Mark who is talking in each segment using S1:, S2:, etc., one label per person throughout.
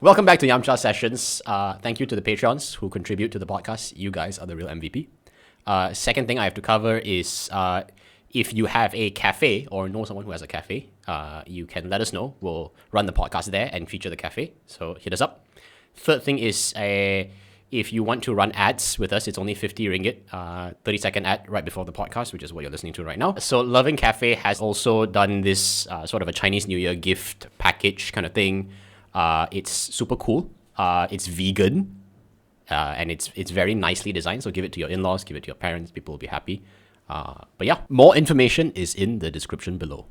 S1: Welcome back to Yamcha Sessions. Thank you to the Patreons who contribute to the podcast. You guys are the real MVP. Second thing I have to cover is if you have a cafe or know someone who has a cafe, you can let us know. We'll run the podcast there and feature the cafe. So hit us up. Third thing is if you want to run ads with us, it's only 50 ringgit, 30-second ad right before the podcast, which is what you're listening to right now. So Loving Cafe has also done this sort of a Chinese New Year gift package kind of thing. It's super cool. It's vegan, and it's very nicely designed. So give it to your in-laws, give it to your parents. People will be happy. But yeah, more information is in the description below.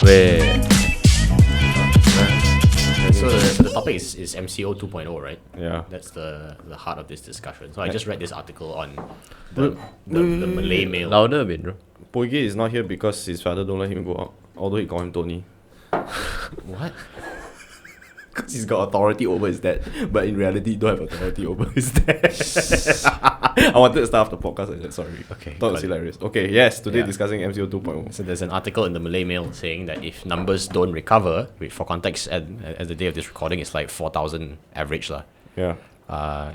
S2: Wait.
S1: So the topic is Mco 2.0, right?
S2: Yeah.
S1: That's the heart of this discussion. So I just read this article on the Malay mail.
S2: Louder a bit, bro.
S3: Poige is not here because his father don't let him go out. Although he call him Tony.
S1: What?
S3: Because he's got authority over his dad. But in reality, he don't have authority over his dad. I wanted to start off the podcast. I said sorry.
S1: Okay.
S3: Thought it was hilarious. Okay, yes. Today discussing MCO 2.0.
S1: So there's an article in the Malay Mail saying that if numbers don't recover, which for context, at the day of this recording, it's like 4,000 average lah.
S3: Yeah.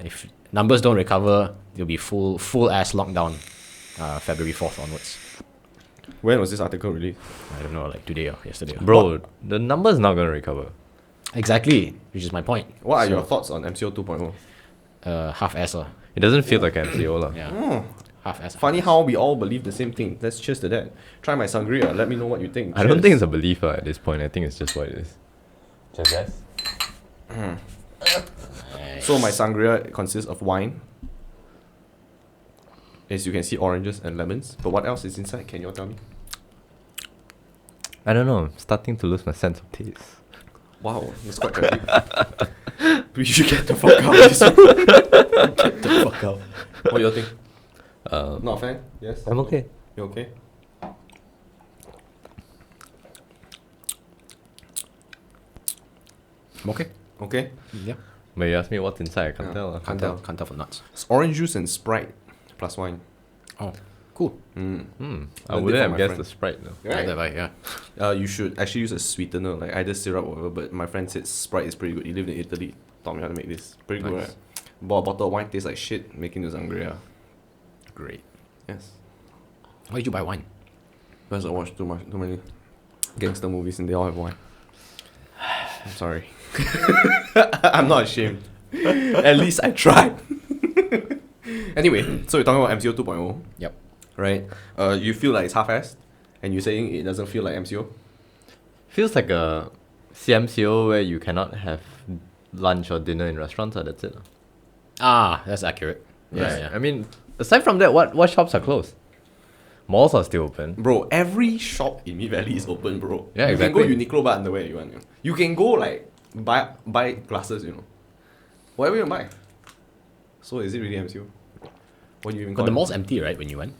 S1: If numbers don't recover, it'll be full ass lockdown, February 4th onwards.
S3: When was this article released?
S1: I don't know, like today or yesterday.
S2: Bro, the number's not gonna recover.
S1: Exactly, which is my point.
S3: What are your thoughts on MCO 2.0?
S1: Half-ass lah.
S2: It doesn't feel like MCO lah.
S1: Yeah. Half-ass.
S3: Funny how we all believe the same thing. Let's cheers to that. Try my sangria. Let me know what you think.
S2: I don't
S3: Cheers.
S2: think it's a belief at this point. I think it's just what it is. Just guess.
S3: So my sangria consists of wine. As you can see, oranges and lemons. But what else is inside? Can you all tell me?
S2: I don't know. I'm starting to lose my sense of taste.
S3: Wow, that's quite creepy. We should get the fuck out of this one. Get the fuck out. What do you think? Not a fan? Yes?
S2: I'm okay.
S3: You okay?
S1: I'm okay.
S3: Okay?
S1: Yeah.
S2: But you ask me what's inside, I can't tell. lah.
S1: Can't tell for nuts.
S3: It's orange juice and Sprite plus wine.
S1: Oh, cool.
S2: I
S3: Learned it
S2: wouldn't
S3: from
S2: have
S3: my
S2: guessed
S3: friend.
S2: the Sprite though.
S1: Yeah.
S3: You should actually use a sweetener, like either syrup or whatever, but my friend said Sprite is pretty good. He lived in Italy. Taught me how to make this. Pretty good,
S1: Nice.
S3: right? Bought a bottle of wine, tastes like shit, making the sangria.
S1: Great.
S3: Yes.
S1: Why did you buy wine?
S3: Because I watched too many gangster movies and they all have wine. I'm sorry. I'm not ashamed. At least I tried. Anyway, so we're talking about MCO 2.0,
S1: Yep.
S3: right? You feel like it's half-assed, and you're saying it doesn't feel like MCO?
S2: Feels like a CMCO where you cannot have lunch or dinner in restaurants. That's it.
S1: That's accurate.
S2: Yes.
S1: Yeah.
S2: I mean, aside from that, what shops are closed? Malls are still open.
S3: Bro, every shop in Mid Valley is open, bro.
S2: Yeah,
S3: You
S2: exactly.
S3: can go Uniqlo buy underwear you want. You know. You can go like buy glasses, you know. Whatever you buy. So is it really MCO? What do you even
S1: But
S3: call
S1: the
S3: it?
S1: mall's empty, right, when you went?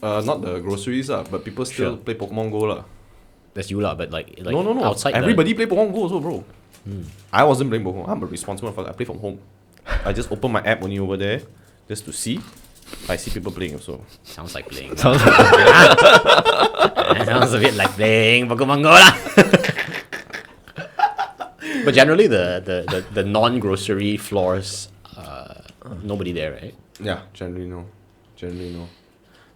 S3: Not the groceries but people still
S1: Sure.
S3: play Pokemon Go lah.
S1: That's you lah, but like
S3: No.
S1: outside
S3: Everybody play Pokemon Go also, bro. I wasn't playing Pokemon. I'm a responsible motherfucker. I play from home. I just open my app only over there just to see. I see people playing also.
S1: Sounds like playing.
S2: Sounds
S1: Sounds a bit like playing Pokemon Go lah. But generally, the non-grocery floors, nobody there, right?
S3: Yeah, generally no.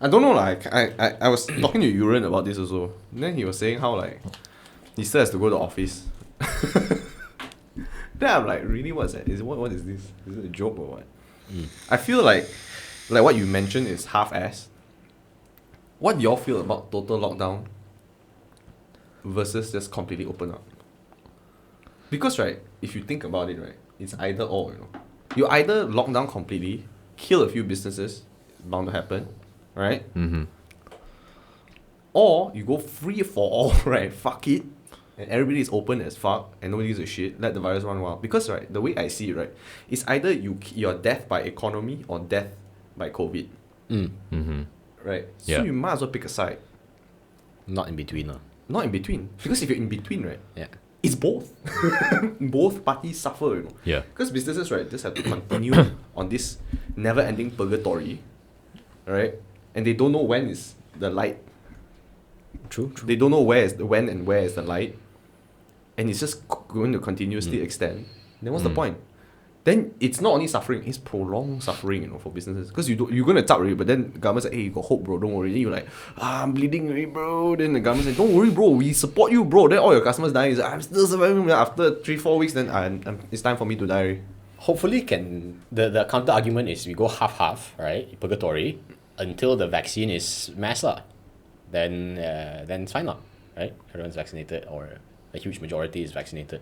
S3: I don't know, like I was talking to Uran about this also. And then he was saying how like he still has to go to office. Then I'm like, really, what's that? What is this? Is it a joke or what? I feel like what you mentioned is half-assed. What do y'all feel about total lockdown versus just completely open up? Because right, if you think about it, right, it's either or, you know. You either lock down completely, kill a few businesses, bound to happen, right?
S2: Mm-hmm.
S3: Or you go free for all, right? Fuck it. And everybody is open as fuck and nobody gives a shit. Let the virus run wild. Because right, the way I see it, right, it's either you're death by economy or death by COVID.
S2: Mm-hmm.
S3: Right?
S2: Yeah.
S3: So you might as well pick a side.
S1: Not in between lah.
S3: Not in between. Because if you're in between, right,
S1: Yeah.
S3: it's both. Both parties suffer, you know.
S2: Yeah.
S3: Because businesses, right, just have to continue on this never-ending purgatory, right? And they don't know when is the light
S1: True.
S3: They don't know when and where is the light, and it's just going to continuously extend. Then what's the point? Then it's not only suffering, it's prolonged suffering, for businesses. Because you're going to tap already, but then the government said, hey, you got hope, bro, don't worry. Then you're like, I'm bleeding already, bro. Then the government said, don't worry, bro, we support you, bro. Then all your customers dying. Is like, I'm still surviving. After 3-4 weeks, then it's time for me to die already.
S1: Hopefully the counter argument is we go half, right? Purgatory, until the vaccine is mass lah. Then it's fine lah, right? Everyone's vaccinated, or a huge majority is vaccinated.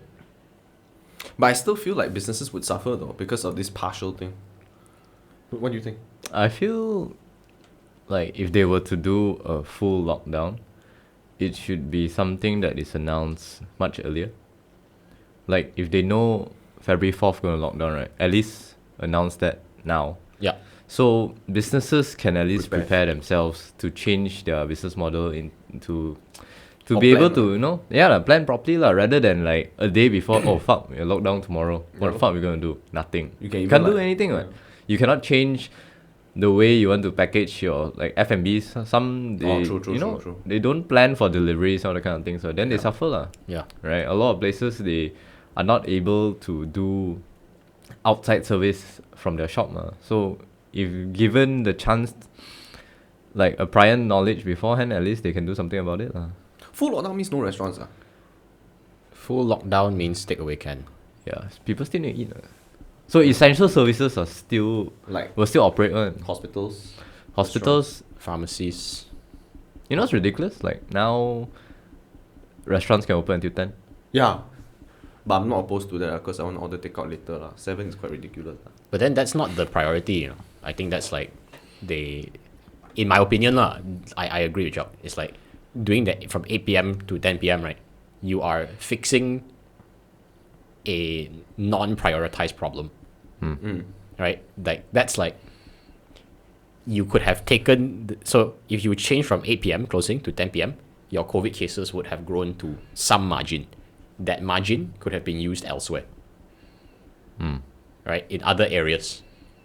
S3: But I still feel like businesses would suffer though because of this partial thing. What do you think?
S2: I feel like if they were to do a full lockdown, it should be something that is announced much earlier. Like if they know February 4th going to lockdown, right? At least announce that now.
S1: Yeah.
S2: So businesses can at least prepare themselves to change their business model to be able to, plan properly rather than like a day before, oh fuck, we're locked down tomorrow. What the fuck we going to do? Nothing. You can't do anything, right? You cannot change the way you want to package your like F&Bs. Some they
S3: true.
S2: they don't plan for deliveries, all that kind of things. So then they suffer lah.
S1: Yeah.
S2: Right. A lot of places they are not able to do outside service from their shop. So if given the chance, like a prior knowledge beforehand, at least they can do something about it.
S3: Full lockdown means no restaurants.
S1: Full lockdown means takeaway can.
S2: Yeah, people still need to eat. So essential services are still will still operate. Hospitals,
S1: pharmacies.
S2: You know what's ridiculous? Like now, restaurants can open until 10.
S3: Yeah. But I'm not opposed to that because I want to order takeout later. 7 is quite ridiculous.
S1: But then that's not the priority, I think that's like in my opinion, I agree with you. It's like doing that from 8 p.m. to 10 p.m., right? You are fixing a non-prioritized problem. Right? Like that's like you could have taken so if you change from 8 p.m. closing to 10 p.m., your COVID cases would have grown to some margin. That margin could have been used elsewhere. Right? In other areas.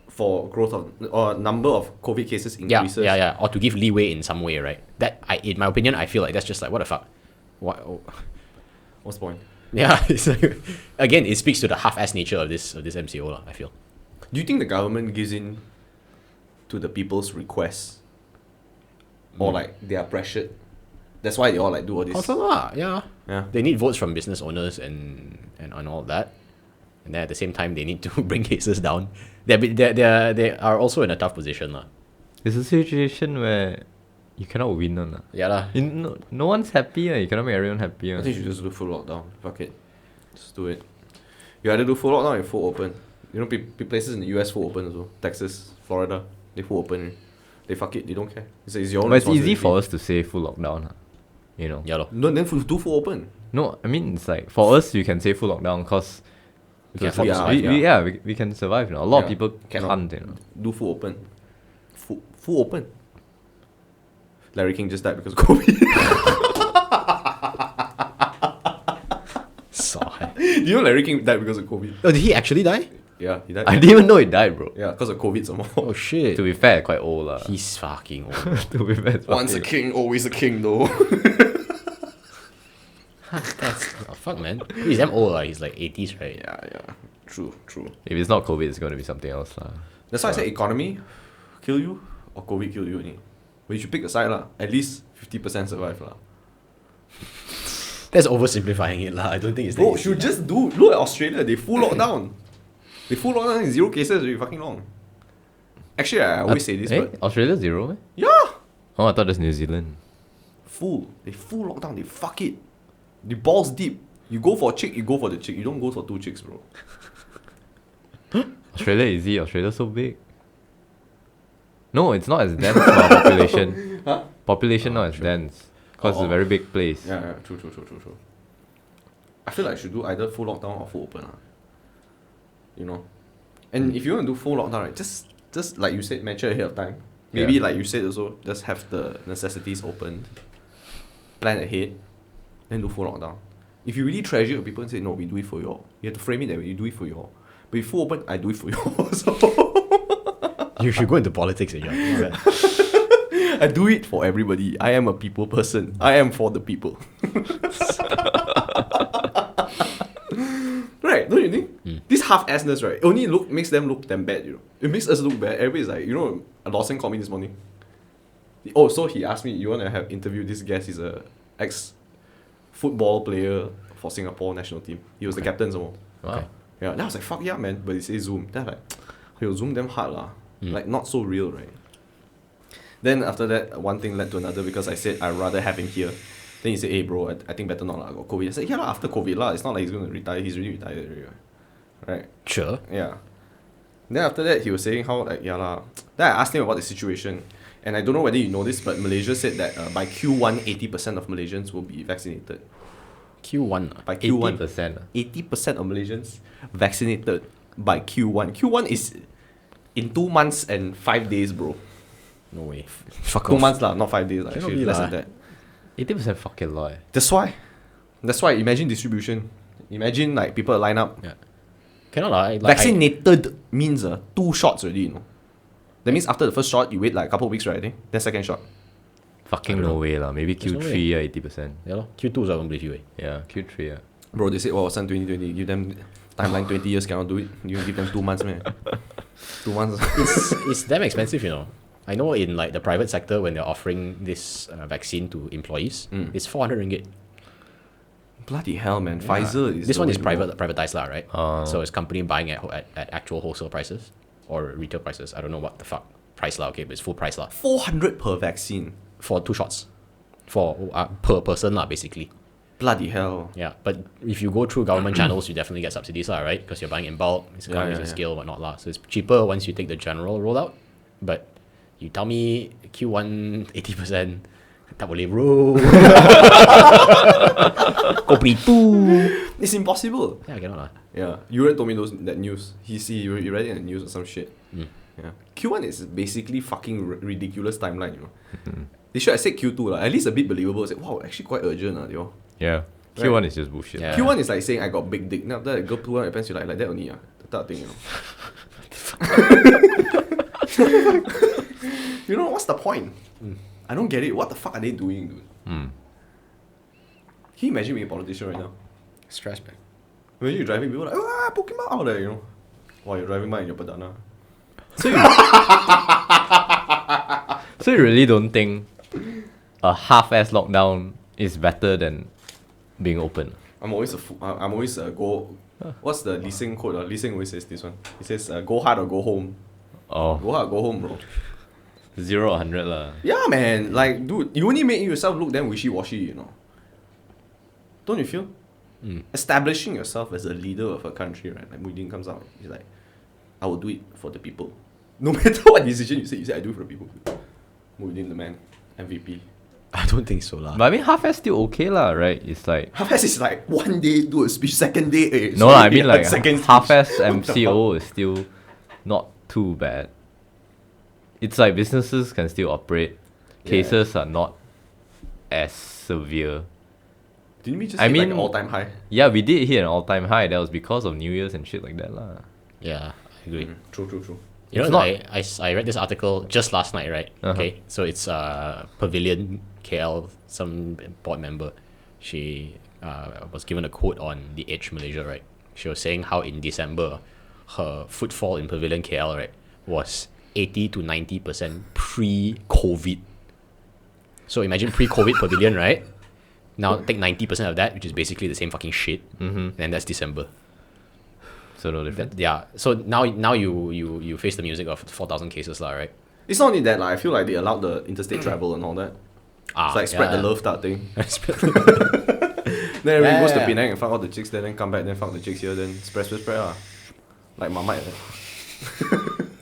S3: For growth of or number of COVID cases increases.
S1: Yeah. Or to give leeway in some way, right? That in my opinion, I feel like that's just like what the fuck.
S3: What's the point?
S1: Yeah, it's like, again, it speaks to the half-ass nature of this MCO, I feel.
S3: Do you think the government gives in to the people's requests? Or like they are pressured? That's why they all like do all this.
S1: Also, yeah.
S3: Yeah.
S1: They need votes from business owners and all that. And then at the same time, they need to bring cases down. They are also in a tough position.
S2: It's a situation where you cannot win.
S1: Yeah.
S2: No one's happy. You cannot make everyone happy.
S3: I think you should just do full lockdown. Fuck it. Just do it. You either do full lockdown or full open. You know, places in the US full open as well. Texas, Florida, they full open. They fuck it. They don't care. It's your own
S2: But it's easy
S3: responsibility.
S2: for us to say full lockdown.
S1: Yeah.
S3: No, then do full open.
S2: No, I mean, it's like, for us, you can say full lockdown because
S1: We can afford to survive,
S2: we can survive. A lot of people
S3: cannot.
S2: can't.
S3: Do full open. Full open. Larry King just died because of COVID. You know Larry King died because of COVID?
S1: Oh, did he actually die?
S3: Yeah, he died.
S2: I didn't even know he died, bro.
S3: Yeah, because of COVID some more.
S1: Oh shit.
S2: To be fair, quite old.
S1: He's fucking old.
S2: To be fair,
S3: Once a king, always a king though.
S1: Fuck, man. He's damn old. He's like 80s, right?
S3: Yeah. True.
S2: If it's not COVID, it's going to be something else.
S3: That's why I say economy kill you or COVID kill you only. But you should pick a side lah. At least 50% survive lah.
S1: That's oversimplifying it, I don't think it's
S3: Bro, should just do. Look at Australia. They full lockdown. They full lockdown in 0 cases. Really fucking long. Actually, I always say this, but
S2: Australia 0?
S3: yeah,
S2: Oh, I thought that's New Zealand.
S3: They full lockdown. They fuck it. The balls deep. You go for a chick, you go for the chick. You don't go for 2 chicks, bro.
S2: Australia easy. Australia's so big. No, it's not as dense population.
S3: Huh?
S2: Population not as dense. Because it's a very big place.
S3: Yeah, true. I feel like I should do either full lockdown or full open. You know? And if you want to do full lockdown, right, just like you said, mention ahead of time. Maybe like you said also, just have the necessities opened. Plan ahead. Then do full lockdown. If you really treasure your people and say, no, we do it for you all. You have to frame it that way, you do it for you all. But if full open, I do it for you all. So
S1: You should go into politics, John.
S3: I do it for everybody. I am a people person. I am for the people. Right, don't you think? This half-assness, right, only makes them look damn bad, you know. It makes us look bad. Everybody's like, you know, Lawson called me this morning. Oh, so he asked me, you want to have interview this guest? He's a ex-football player for Singapore national team. He was the captain some more.
S2: Wow.
S3: Yeah, then I was like, fuck yeah, man. But he says Zoom. Then I was like, yo, Zoom damn hard lah. Like, not so real, right? Then after that, one thing led to another because I said I'd rather have him here. Then he said, hey bro, I think better not lah, I got COVID. I said, yeah lah, after COVID lah, it's not like he's going to retire, he's already retired already, right?
S1: Sure.
S3: Yeah. Then after that, he was saying how like, yeah lah. Then I asked him about the situation. And I don't know whether you know this, but Malaysia said that by Q1, 80% of Malaysians will be vaccinated.
S1: Q1.
S3: By Q1.
S2: 80%.
S3: 80% of Malaysians vaccinated by Q1. Q1 is in 2 months and 5 days, bro.
S1: No way. Fuck
S3: 2
S1: off.
S3: months lah, not 5 days.
S1: Cannot
S3: Actually,
S1: be
S3: less
S1: lah.
S3: than that.
S2: 80% fucking lot.
S3: That's why. Imagine distribution. Imagine like people line up.
S1: Yeah. Cannot lah. Like,
S3: Vaccinated means 2 shots already, you know. That means after the first shot, you wait like a couple of weeks, right? I think. Then second shot.
S2: Fucking no way lah. Maybe
S1: There's no
S2: Q3
S1: way.
S2: 80%.
S1: Yeah, lor. Q2 is I won't believe you.
S2: Yeah, Q3 yeah.
S3: Bro, they said, well, son 2020, give them timeline 20 years, cannot do it. You give them 2 months, man. 2 months.
S1: It's damn expensive, you know. I know in like the private sector when they're offering this vaccine to employees, it's 400 ringgit.
S3: Bloody hell, man. Pfizer is.
S1: This
S3: the
S1: one
S3: way
S1: is
S3: to
S1: privatized lah, right? So it's company buying at actual wholesale prices or retail prices. I don't know what the fuck price lah. Okay, but it's full price lah
S3: go. 400 per vaccine.
S1: for 2 shots, for per person lah basically.
S3: Bloody hell.
S1: Yeah, but if you go through government channels, you definitely get subsidies lah, right? Because you're buying in bulk, it's economies of scale, whatnot lah. So it's cheaper once you take the general rollout. But you tell me Q1 80%, tak boleh bro. Kau beri tu.
S3: It's impossible.
S1: Yeah, cannot lah.
S3: Yeah, Yuran told me that news. He read it in the news or some shit. Yeah, Q1 is basically fucking ridiculous timeline, you know. They should have said Q2 lah. At least a bit believable. Say, wow, actually quite urgent yo.
S2: Yeah. Q1 is just bullshit.
S1: Yeah.
S3: Q1 is like saying I got big dick. Now after that girl pull out your pants, you like that only that type of thing, you know. You know what's the point? I don't get it. What the fuck are they doing, dude? Can you imagine being a politician right now?
S1: Stress, man.
S3: Imagine you driving, people like, Pokemon out there, you know. While you're driving by in your Padana.
S2: So you really don't think a half-ass lockdown is better than being open?
S3: I'm always go. What's the Lee Sing quote? Lee Sing always says this one. He says, "Go hard or go home."
S2: Oh,
S3: Go hard, go home, bro.
S2: 0 or 100 lah.
S3: Yeah, man. Like, dude, you only make yourself look damn wishy-washy, you know. Don't you feel? Establishing yourself as a leader of a country, right? Like Muhyiddin comes out, he's like, "I will do it for the people." No matter what decision you say, "I do it for the people." Muhyiddin, the man, MVP.
S1: I don't think so lah.
S2: But I mean, half-ass still okay lah, right? It's like...
S3: Half-ass is like one day do a speech, second day.
S2: No lah, I mean like
S3: second
S2: half-ass
S3: speech. What the
S2: MCO is still not too bad. It's like businesses can still operate. Cases are not as severe.
S3: Didn't we just
S2: I
S3: hit like
S2: mean-
S3: an all-time high?
S2: Yeah, we did hit an all-time high. That was because of New Year's and shit like that lah.
S1: Yeah, I agree.
S3: True.
S1: You
S2: It's
S1: know,
S2: not-
S1: I read this article just last night, right?
S2: Uh-huh.
S1: Okay, so it's Pavilion KL, some board member. She was given a quote on The Edge Malaysia, right? She was saying how in December, her footfall in Pavilion KL, right, was 80 to 90% pre-COVID. So imagine pre-COVID Pavilion, right? Now take 90% of that, which is basically the same fucking shit, and that's December.
S2: So no difference.
S1: Yeah. So now you face the music of 4,000 cases, lah, right?
S3: It's not only that, like, I feel like they allowed the interstate travel and all that. It's like spread the love type thing. Then everyone goes to Penang and fuck all the chicks there, then come back, then fuck the chicks here, then spread like Mama like that.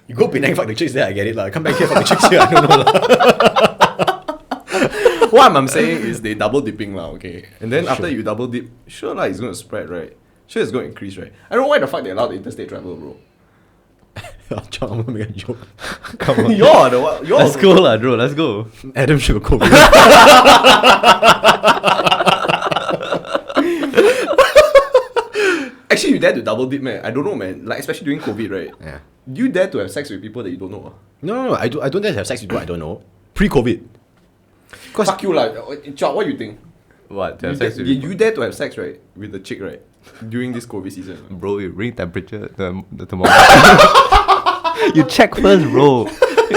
S1: You go Penang, fuck the chicks there, I get it lah. Come back here, fuck the chicks here, I don't know lah.
S3: What I'm saying is they double dipping lah, okay? And then after you double dip, sure lah, it's going to spread, right? Sure, it's going to increase, right? I don't know why the fuck they allowed the interstate travel, bro.
S1: John, I'm gonna make a joke.
S2: Come on.
S3: You're the one.
S2: Let's go lah, bro. Let's go.
S1: Adam should go.
S3: Actually, you dare to double dip, man. I don't know, man. Like, especially during COVID, right?
S1: Yeah.
S3: Do you dare to have sex with people that you don't know?
S1: No, I don't dare to have sex with people I don't know. Pre-COVID.
S3: Fuck you lah. Chua, what you think?
S2: What? To
S3: You,
S2: have sex with
S3: you dare to have sex, right? With the chick, right? During this COVID season.
S2: Bro, you bring temperature the thermometer. You check first, bro.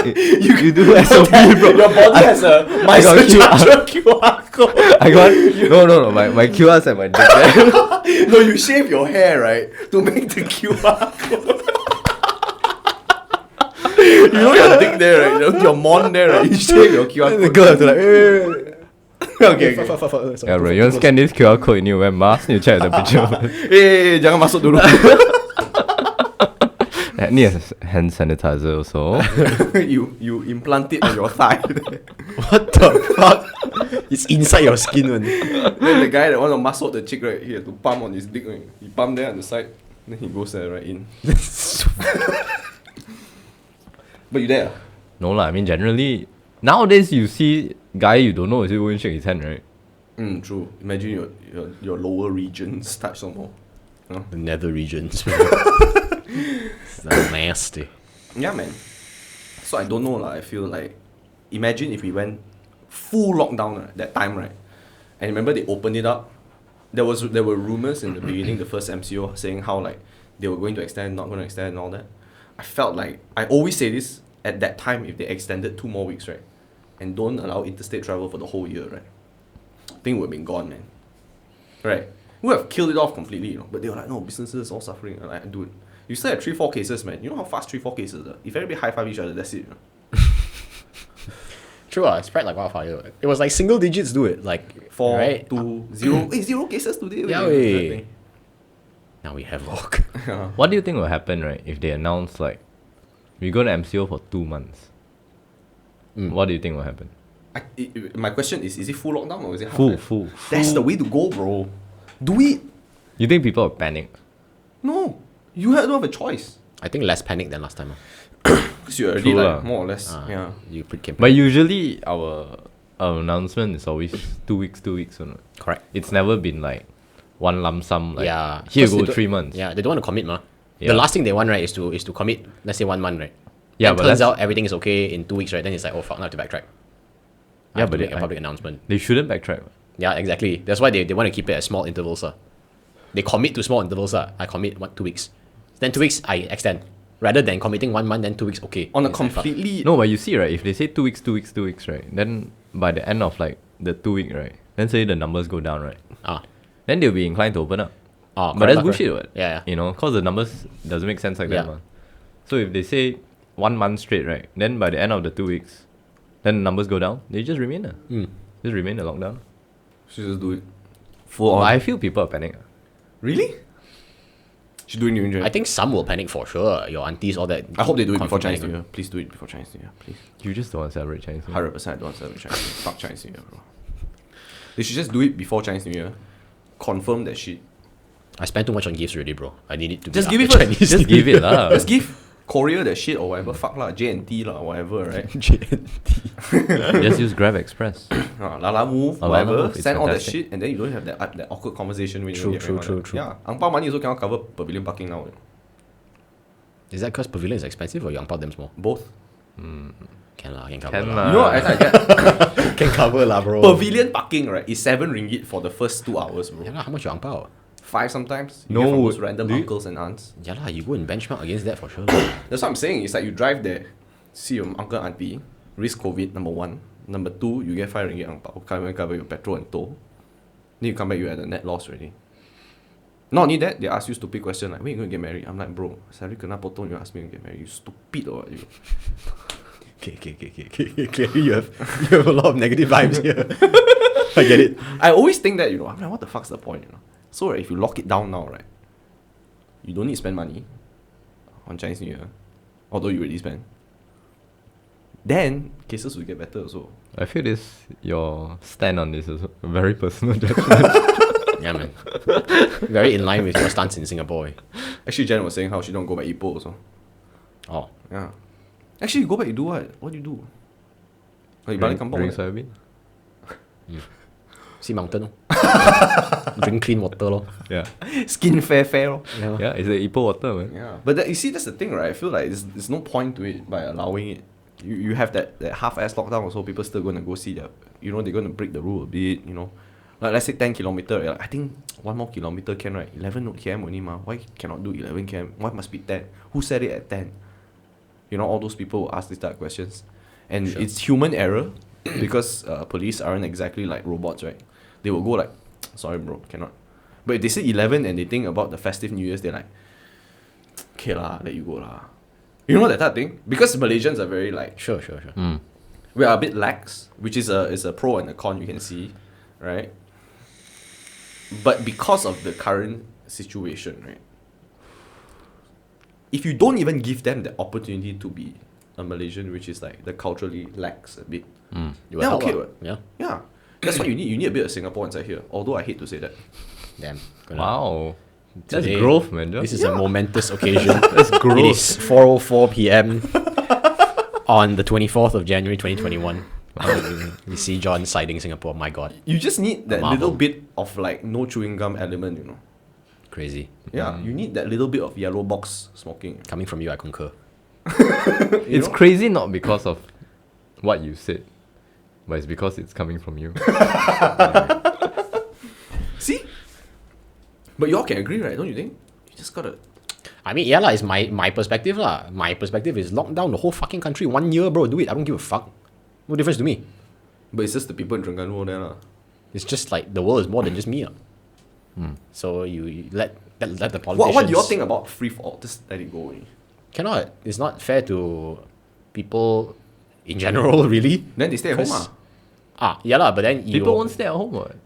S2: you do SOP, bro.
S3: Your body has a
S2: I got
S3: QR code.
S2: I got no. My QR's at my dick there.
S3: No, you shave your hair, right? To make the QR code. You know your dick there, right? You know your mon there, right? You shave your QR code.
S1: The girl have to like,
S3: Okay.
S2: Yeah, bro. You want to scan this QR code and you wear mask and you check the temperature.
S3: Jangan masuk dulu.
S2: I need a hand sanitizer also.
S3: you implant it on your thigh.
S1: what the fuck? It's inside your skin, man.
S3: Then the guy that want to muscle the chick, right? He had to pump on his dick, right? He pump there on the side. Then he goes there right in. But you there?
S2: No lah. I mean, generally nowadays you see guy you don't know is he going to shake his hand, right?
S3: True. Imagine your lower regions touch some more.
S1: The nether regions. It's nasty.
S3: Yeah, man. So I don't know lah. I feel like, imagine if we went full lockdown that time, right? And remember they opened it up. There were rumors in the beginning, the first MCO, saying how like they were going to extend, not going to extend, and all that. I felt like I always say this at that time, if they extended 2 more weeks, right, and don't allow interstate travel for the whole year, right, I think we would have been gone, man. Right? We would have killed it off completely, you know. But they were like, no, businesses all suffering. I'm like, dude, you still have 3-4 cases, man. You know how fast 3-4 cases are? If everybody high five each other, that's it. You know?
S1: True, it spread like wildfire. It was like single digits do it. Like
S3: 4,
S1: right?
S3: 2, 0. Hey, 0 cases today.
S1: Yeah,
S3: wait.
S1: Now we have lock.
S2: What do you think will happen, right, if they announce like we go to MCO for 2 months? What do you think will happen?
S3: My question is it full lockdown or is it half?
S2: Full.
S3: That's the way to go, bro. Do it.
S2: You think people will panic?
S3: No. You don't have a choice.
S1: I think less panic than last time.
S3: Because you're already
S2: True
S3: like
S2: lah.
S3: more or less. Yeah.
S1: You can
S2: But usually our announcement is always 2 weeks, 2 weeks.
S1: correct.
S2: It's never been like one lump sum. Like,
S1: Yeah.
S2: here
S1: Because
S2: go
S1: they don't-
S2: 3 months.
S1: Yeah, they don't want to commit, ma.
S2: Yeah.
S1: The last thing they want, right, is to commit, let's say 1 month, right?
S2: Yeah,
S1: and
S2: but
S1: turns
S2: that's-
S1: out everything is okay in 2 weeks, right? Then it's like, oh fuck, now I have to backtrack. I have to make a public announcement.
S2: They shouldn't backtrack.
S1: Yeah, exactly. That's why they want to keep it at small intervals. They commit to small intervals. I commit 2 weeks. Then 2 weeks, I extend. Rather than committing 1 month, then 2 weeks, okay.
S3: On a
S1: It's like, fuck.
S3: completely.
S2: No, but you see, right, if they say 2 weeks, 2 weeks, 2 weeks, right, then by the end of like the 2 week, right, then say the numbers go down, right,
S1: Ah.
S2: then they'll be inclined to open up.
S1: Oh,
S2: But that's bullshit, what?
S1: Yeah.
S2: You know, because the numbers doesn't make sense like that,
S1: Yeah.
S2: man. So if they say 1 month straight, right, then by the end of the 2 weeks, then the numbers go down, they just remain. Just remain the lockdown.
S3: Should just do it. Full
S2: But
S3: on.
S2: I feel people are panic.
S3: Really? Should do it in New Year.
S1: I think some will panic for sure. Your aunties, all that.
S3: I hope they do it before
S1: confirm
S3: Chinese New
S1: panic.
S3: Year. Please do it before Chinese New Year. Please.
S2: You just don't want to celebrate Chinese New Year.
S3: 100% I don't want to celebrate Chinese New Year. Fuck Chinese New Year, bro. They should just do it before Chinese New Year. Confirm that shit.
S1: I spent too much on gifts already, bro. I need it to
S3: Just
S1: be
S3: give
S1: after
S3: it first.
S1: Chinese
S2: Just
S1: New
S2: give it lah.
S3: Let's give Korea that shit or whatever. Fuck lah. J&T lah, whatever, right?
S2: Just use Grab Express.
S3: Lala Move,
S2: Lala
S3: whatever.
S2: Move, it's
S3: Send all that
S2: fantastic.
S3: shit and then you don't have that awkward conversation when
S1: True,
S3: you
S1: true, true, true.
S3: Yeah. Ang Pao money also cannot cover pavilion parking now. You know.
S1: Is that because pavilion is expensive or you angpao them small?
S3: Both.
S1: Can lah, can cover
S2: Can
S1: lah.
S2: lah.
S3: You know what I get?
S1: Can cover lah, bro.
S3: Pavilion parking, right, is 7 ringgit for the first 2 hours, bro.
S1: Yeah lah, how much you angpao?
S3: 5 sometimes. You
S2: No,
S3: get from those random
S2: do you-
S3: uncles and aunts.
S1: Yeah lah, you go and benchmark against that for sure.
S3: That's what I'm saying. It's like you drive there, see your uncle, auntie, risk COVID, number 1. Number 2, you get 5 ringgit ang pao, cover your petrol and toll. Then you come back, you at a net loss already. Not only that, they ask you stupid question like, when you going to get married? I'm like, bro, salary kena potong, you ask me to get married. You stupid or what? You?
S1: Okay. Clearly you have a lot of negative vibes here. I get it.
S3: I always think that, you know, I'm like, what the fuck's the point, you know? So right, if you lock it down now, right, you don't need to spend money on Chinese New Year, although you already spend. Then cases will get better also.
S2: I feel your stand on this is a very personal judgment.
S1: Yeah, man. Very in line with your stance in Singapore.
S3: Actually, Jen was saying how she don't go back Ipoh also.
S1: Oh.
S3: Yeah. Actually, you go back, you do what? What do you do? Oh, you balik kampung.
S2: Drink
S3: right?
S2: soybean.
S1: See mountain lor. Drink clean water lor.
S2: Yeah.
S3: Skin fair. Lor.
S1: Yeah.
S2: Yeah, it's the Ipoh water, man.
S3: Yeah. But that, you see, that's the thing, right? I feel like there's no point to it by allowing it. you have that half-ass lockdown also, people still going to go see their, they're going to break the rule a bit, Like, let's say 10 kilometer, I think 1 more kilometer can, right? 11 km only, ma. Why cannot do 11 km? Why must be 10? Who said it at 10? All those people will ask these type of questions. And it's human error because police aren't exactly like robots, right? They will go like, sorry bro, cannot. But if they say 11 and they think about the festive New Year's, they're like, okay lah, let you go lah. That type of thing? Because Malaysians are very like,
S1: Sure.
S3: we are a bit lax, which is a pro and a con, you can see, right? But because of the current situation, right? If you don't even give them the opportunity to be a Malaysian, which is like the culturally lax a bit,
S1: You
S3: then
S1: will
S3: okay,
S1: help,
S3: what?
S1: Yeah.
S3: Yeah. That's what you need. You need a bit of Singapore inside here. Although I hate to say that.
S1: Damn.
S2: Wow. That's
S1: Today,
S2: growth, man.
S1: This is a momentous occasion.
S2: That's growth.
S1: It is 4:04 p.m. on the 24th of January 2021. We see John siding Singapore. My God,
S3: You just need that
S1: Marvel.
S3: little bit of like no chewing gum element,
S1: crazy.
S3: Yeah, you need that little bit of yellow box smoking.
S1: Coming from you, I concur.
S2: It's crazy not because of what you said, but it's because it's coming from you.
S3: See? But you all can agree, right? Don't you think? You just gotta...
S1: I mean, yeah lah. It's my perspective lah. My perspective is lock down the whole fucking country 1 year, bro. Do it. I don't give a fuck. No difference to me.
S3: But it's just the people in Terengganu there lah.
S1: It's just like the world is more than just me. So you let the politicians...
S3: What do you all think about free for all? Just let it go.
S1: Cannot. It's not fair to people in general, really.
S3: Then they stay at home.
S1: 'Cause- yeah lah. But then
S2: People won't stay at home, what?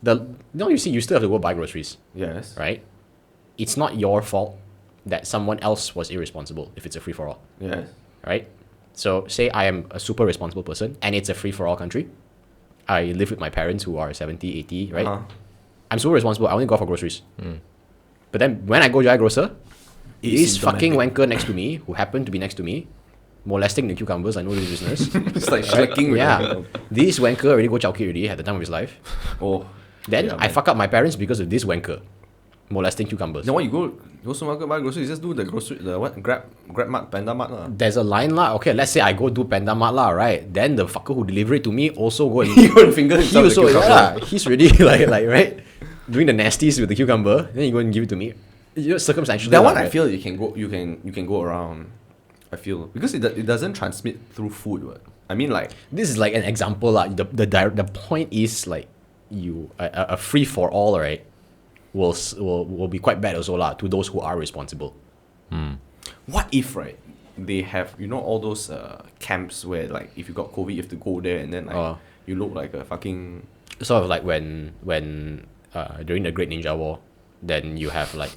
S1: you see, you still have to go buy groceries,
S3: Yes.
S1: right? It's not your fault that someone else was irresponsible if it's a free for all,
S3: Yes.
S1: right? So say I am a super responsible person and it's a free for all country. I live with my parents who are 70, 80, right?
S3: Uh-huh.
S1: I'm super responsible. I only go out for groceries. But then when I go to a grocer, this fucking wanker next to me, who happened to be next to me, molesting the cucumbers, I know this business.
S3: It's like shrieking. with
S1: Yeah.
S3: the-
S1: This wanker already go chowkey already at the time of his life.
S3: Oh.
S1: Then
S3: Yeah,
S1: I
S3: man.
S1: fuck up my parents because of this wanker molesting cucumbers.
S3: Then what you go supermarket buy groceries, just do the grocery, the what? Grab Mart, Panda Mart lah.
S1: There's a line lah. Okay, let's say I go do Panda Mart lah, right? Then the fucker who deliver it to me also go and
S3: He go and finger
S1: he
S3: himself the
S1: also
S3: cucumber.
S1: he's really like right doing the nasties with the cucumber. Then you go and give it to me. Circumstantially.
S3: That
S1: lah,
S3: one I
S1: right?
S3: feel you can go around. I feel because it doesn't transmit through food. What? I mean like
S1: This is like an example lah. The point is like a free for all, right? Will be quite bad also lah to those who are responsible.
S3: what if right they have all those camps where like if you got COVID you have to go there and then like you look like a fucking
S1: Sort of like when during the Great Ninja War, then you have like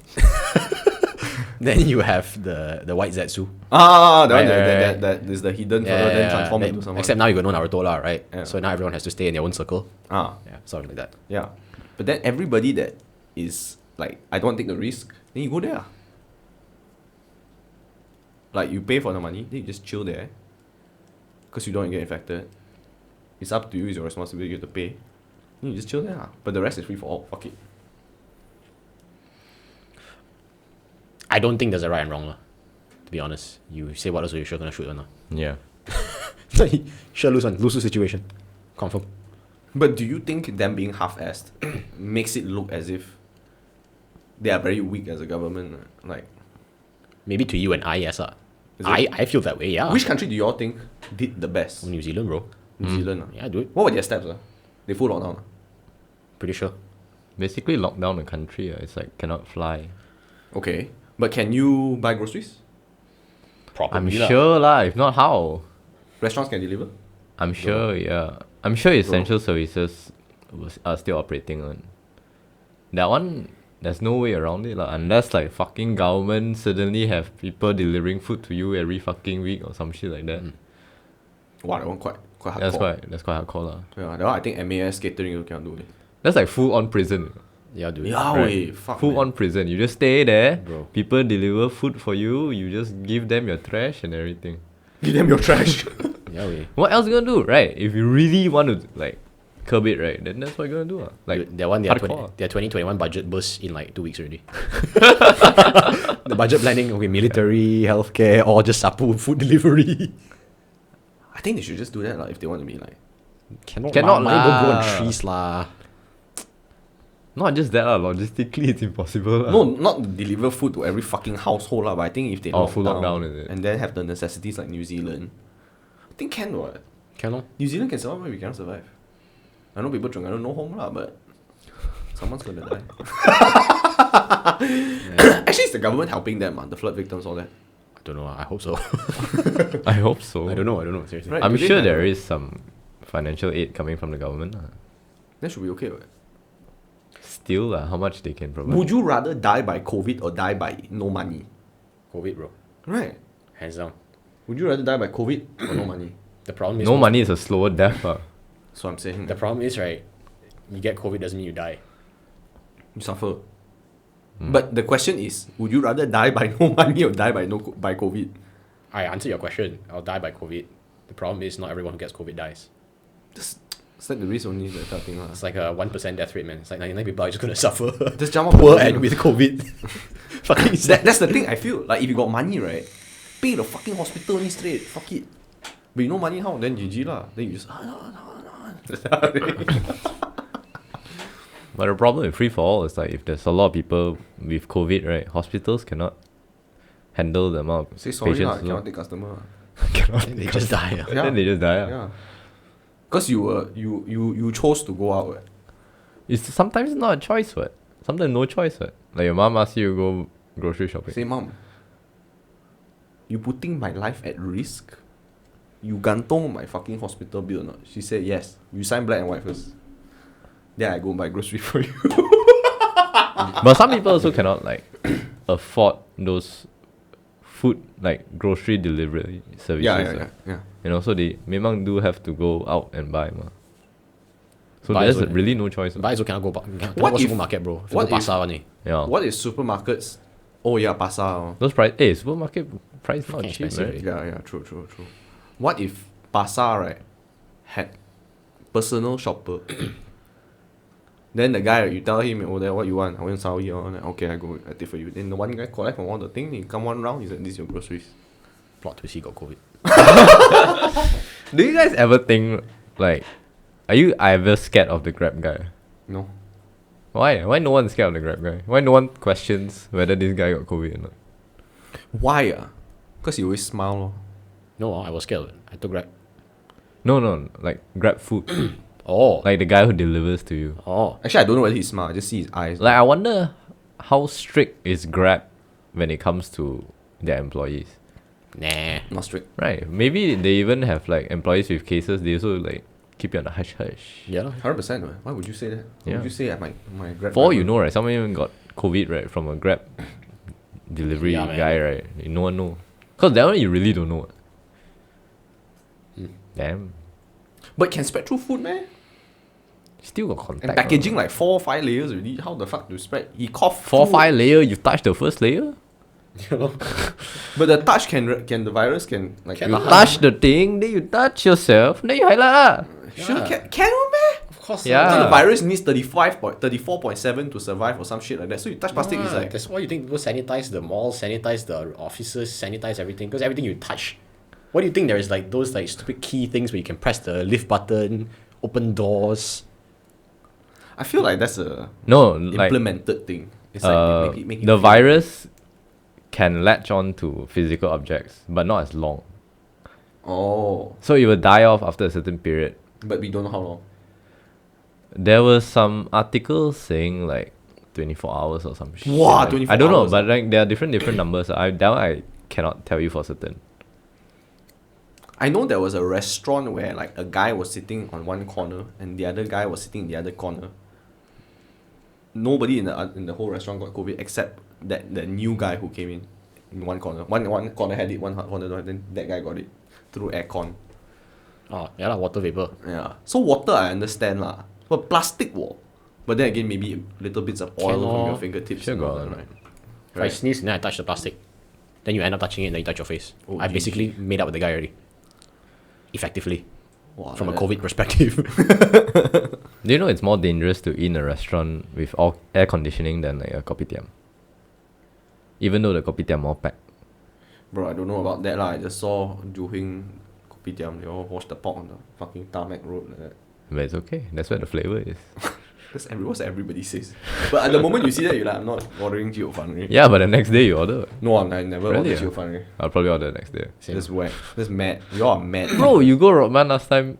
S1: then you have the white Zetsu.
S3: that is the hidden further then transform
S1: Then-
S3: into someone.
S1: Except now you got no Naruto lah, right?
S3: Yeah.
S1: So now everyone has to stay in their own circle. Yeah, sort of like that.
S3: Yeah. But then everybody that is like, I don't want to take the risk, then you go there. Like, you pay for the money, then you just chill there. Because you don't want to get infected. It's up to you, it's your responsibility, you have to pay. Then you just chill there. But the rest is free for all. Fuck it.
S1: I don't think there's a right and wrong lah. To be honest, you say what else are you sure gonna shoot or not?
S2: Yeah.
S1: Sure lose situation, confirm.
S3: But do you think them being half-assed makes it look as if they are very weak as a government? Like,
S1: Maybe to you and I, yes lah.
S3: Is it?
S1: I feel that way, yeah.
S3: which country do you all think did the best?
S1: New Zealand, bro.
S3: New Zealand.
S1: Yeah, do it.
S3: What were their steps? They full lockdown.
S1: Pretty sure.
S2: Basically lock down the country. It's like cannot fly.
S3: Okay. But can you buy groceries?
S1: Probably
S2: I'm
S1: lah.
S2: sure lah. If not, how?
S3: Restaurants can deliver?
S2: I'm sure, yeah. I'm sure essential services are still operating on. That one, there's no way around it lah. Unless like fucking government suddenly have people delivering food to you every fucking week or some shit like that.
S3: Wow, that one quite hardcore.
S2: That's quite hardcore lah.
S3: Yeah, that one I think MAS catering you cannot do it.
S2: That's like full on prison.
S1: Yeah, dude.
S3: Yeah,
S2: Right.
S3: wait, fuck.
S2: Full
S3: man.
S2: on prison. You just stay there.
S1: Bro.
S2: People deliver food for you. You just give them your trash and everything.
S3: Give them your trash.
S1: Yeah, we.
S2: What else you gonna do, right? If you really want to like curb it, right, then that's what you're gonna do. Like
S1: Dude, their 2021 budget burst in like 2 weeks already. The budget planning, okay, military, healthcare, or just sapu food delivery.
S3: I think they should just do that if they want to be like.
S1: Cannot
S2: Cannot
S1: lah. Don't grow
S2: lah.
S1: on trees lah.
S2: Not just that, logistically it's impossible.
S3: No, not deliver food to every fucking household lah. But I think if they
S2: full lockdown, is it?
S3: and then have the necessities like New Zealand, I think can what.
S1: Cannot.
S3: New Zealand can survive, but we cannot survive. I know people drink, I don't know home lah, but someone's gonna die. Actually, it's the government helping them, the flood victims, all that.
S1: I don't know. I hope so.
S2: I hope so.
S1: I don't know. Seriously.
S3: Right.
S2: I'm
S3: Do they
S2: sure
S3: have
S2: there
S3: a-
S2: is some financial aid coming from the government.
S3: That should be okay. Right?
S2: Still, how much they can provide.
S3: Would you rather die by COVID or die by no money?
S1: COVID, bro.
S3: Right.
S1: Hands down.
S3: Would you rather die by COVID or no money?
S1: The problem is
S2: No money is a slower death.
S3: So I'm saying
S1: The problem is, right, you get COVID doesn't mean you die.
S3: you suffer. But the question is, would you rather die by no money or die by by COVID?
S1: I answer your question. I'll die by COVID. The problem is not everyone who gets COVID dies.
S3: Just set the risk only, that type of thing.
S1: It's like a 1% death rate, man. It's like 99 people are just gonna suffer.
S3: Just jump off
S1: Poor
S3: the
S1: and with COVID. Fucking sad.
S3: That's the thing I feel. Like if you got money, right, pay the fucking hospital only straight. Fuck it. But you no money how? Then GG lah. Then you just
S2: But the problem with free for all is like if there's a lot of people with COVID, right, hospitals cannot handle the amount of
S3: say sorry lah,
S2: patients.
S3: cannot take customer.
S1: They just die.
S3: Yeah.
S2: Then they just die.
S3: Yeah. Cause you chose to go out.
S2: It's sometimes not a choice, what? Sometimes no choice, what? Like your mom asks you to go grocery shopping.
S3: Say mom, you putting my life at risk? You gantong my fucking hospital bill or not? She said yes. You sign black and white first. Then I go buy grocery for you.
S2: But some people also cannot like afford those food like grocery delivery services.
S3: yeah.
S2: You know, so they memang do have to go out and buy. So
S1: Buy
S2: there's
S1: also-
S2: really no choice.
S1: But also cannot go cannot
S3: What
S1: go
S3: if-
S1: supermarket, bro. If you
S3: what
S1: go
S3: if-
S1: pasar one, eh.
S2: Yeah.
S3: What is supermarkets? Oh yeah, pasar.
S2: Those price, supermarket price not
S1: Fucking
S2: cheap,
S1: expensive,
S2: right?
S3: Yeah, true. What if pasar, right, had personal shopper? Then the guy, you tell him, oh, there, what you want? I want sawi. Okay, I take for you. Then the one guy collect from all the thing. He come one round. He said, "This is your groceries."
S1: Plot twist, he got COVID.
S2: Do you guys ever think like, are you ever scared of the Grab guy?
S3: No.
S2: Why? Why no one scared of the Grab guy? Why no one questions whether this guy got COVID or not?
S3: Why? Because he always smile. Lor.
S1: No, I was scared. I took Grab.
S2: No, like Grab food.
S1: Oh.
S2: Like the guy who delivers to you.
S1: Oh.
S3: Actually, I don't know whether he smile. I just see his eyes.
S2: Like I wonder how strict is Grab when it comes to their employees.
S1: Nah.
S3: Not strict.
S2: Right. Maybe they even have like employees with cases, they also like keep it on the hush hush.
S1: Yeah.
S3: 100%. Why would you say that? Why
S2: Yeah.
S3: would you say at my Grab?
S2: For all you
S3: driver?
S2: know, right, someone even got COVID, right, from a Grab delivery
S1: Yeah, man.
S2: guy, right? No one know. Because that one you really don't know. Damn.
S3: But can spread through food, man.
S2: Still got contact.
S3: And packaging like 4 or 5 layers already. How the fuck do you spread? He cough.
S2: 4
S3: through-
S2: 5 layer, you touch the first layer?
S3: But the touch can the virus can like.
S1: Can
S2: You
S1: lah.
S2: touch the thing, then you touch yourself, then you highlight.
S3: Sure,
S1: Yeah.
S3: can one, man.
S1: Of course.
S2: Yeah.
S3: So the virus needs 34.7 to survive or some shit like that. So you touch plastic, it's like.
S1: That's why you think people sanitize the malls, sanitize the offices, sanitize everything. Because everything you touch. What do you think there is like those like stupid key things where you can press the lift button, open doors?
S3: I feel like that's a
S2: No, like
S3: implemented thing. It's like make it
S2: the
S3: feel-
S2: virus can latch on to physical objects, but not as long.
S3: Oh,
S2: So it will die off after a certain period.
S3: but we don't know how long.
S2: There was some articles saying like 24 hours or some shit.
S3: Wow,
S2: like-
S3: 24
S2: I don't know,
S3: hours.
S2: but like there are different numbers. That one I cannot tell you for certain.
S3: I know there was a restaurant where like a guy was sitting on one corner and the other guy was sitting in the other corner. Nobody in the whole restaurant got COVID except that new guy who came in one corner. One corner had it, one corner don't have, then that guy got it through aircon.
S1: Oh, yeah, water vapor.
S3: Yeah. So water I understand lah. But plastic but then again maybe little bits of oil
S1: Can
S3: from your
S1: lor.
S3: fingertips.
S2: Sure
S3: and all
S2: got.
S3: that, right?
S1: If I sneeze and then I touch the plastic, then you end up touching it and then you touch your face.
S3: Oh,
S1: I
S3: GG.
S1: basically made up with the guy already. Effectively.
S3: Wow,
S1: From a
S3: like
S1: COVID perspective.
S2: Do you know it's more dangerous to eat in a restaurant with all air conditioning than like a kopitiam? Even though the kopitiam more packed.
S3: Bro, I don't know about that lah. I just saw Ju Hing kopitiam, they all wash the pot on the fucking tarmac road like that.
S2: But it's okay. That's where the flavor is.
S3: That's what everybody says. But at the moment you see that, you're like, I'm not ordering Gio Fan.
S2: Yeah, but the next day you order.
S3: No, I never
S2: Really,
S3: ordered
S2: ah?
S3: Gio Fan.
S2: I'll probably order the next day.
S3: That's whack. That's mad. You all are mad.
S2: Bro, you go Rodman last time,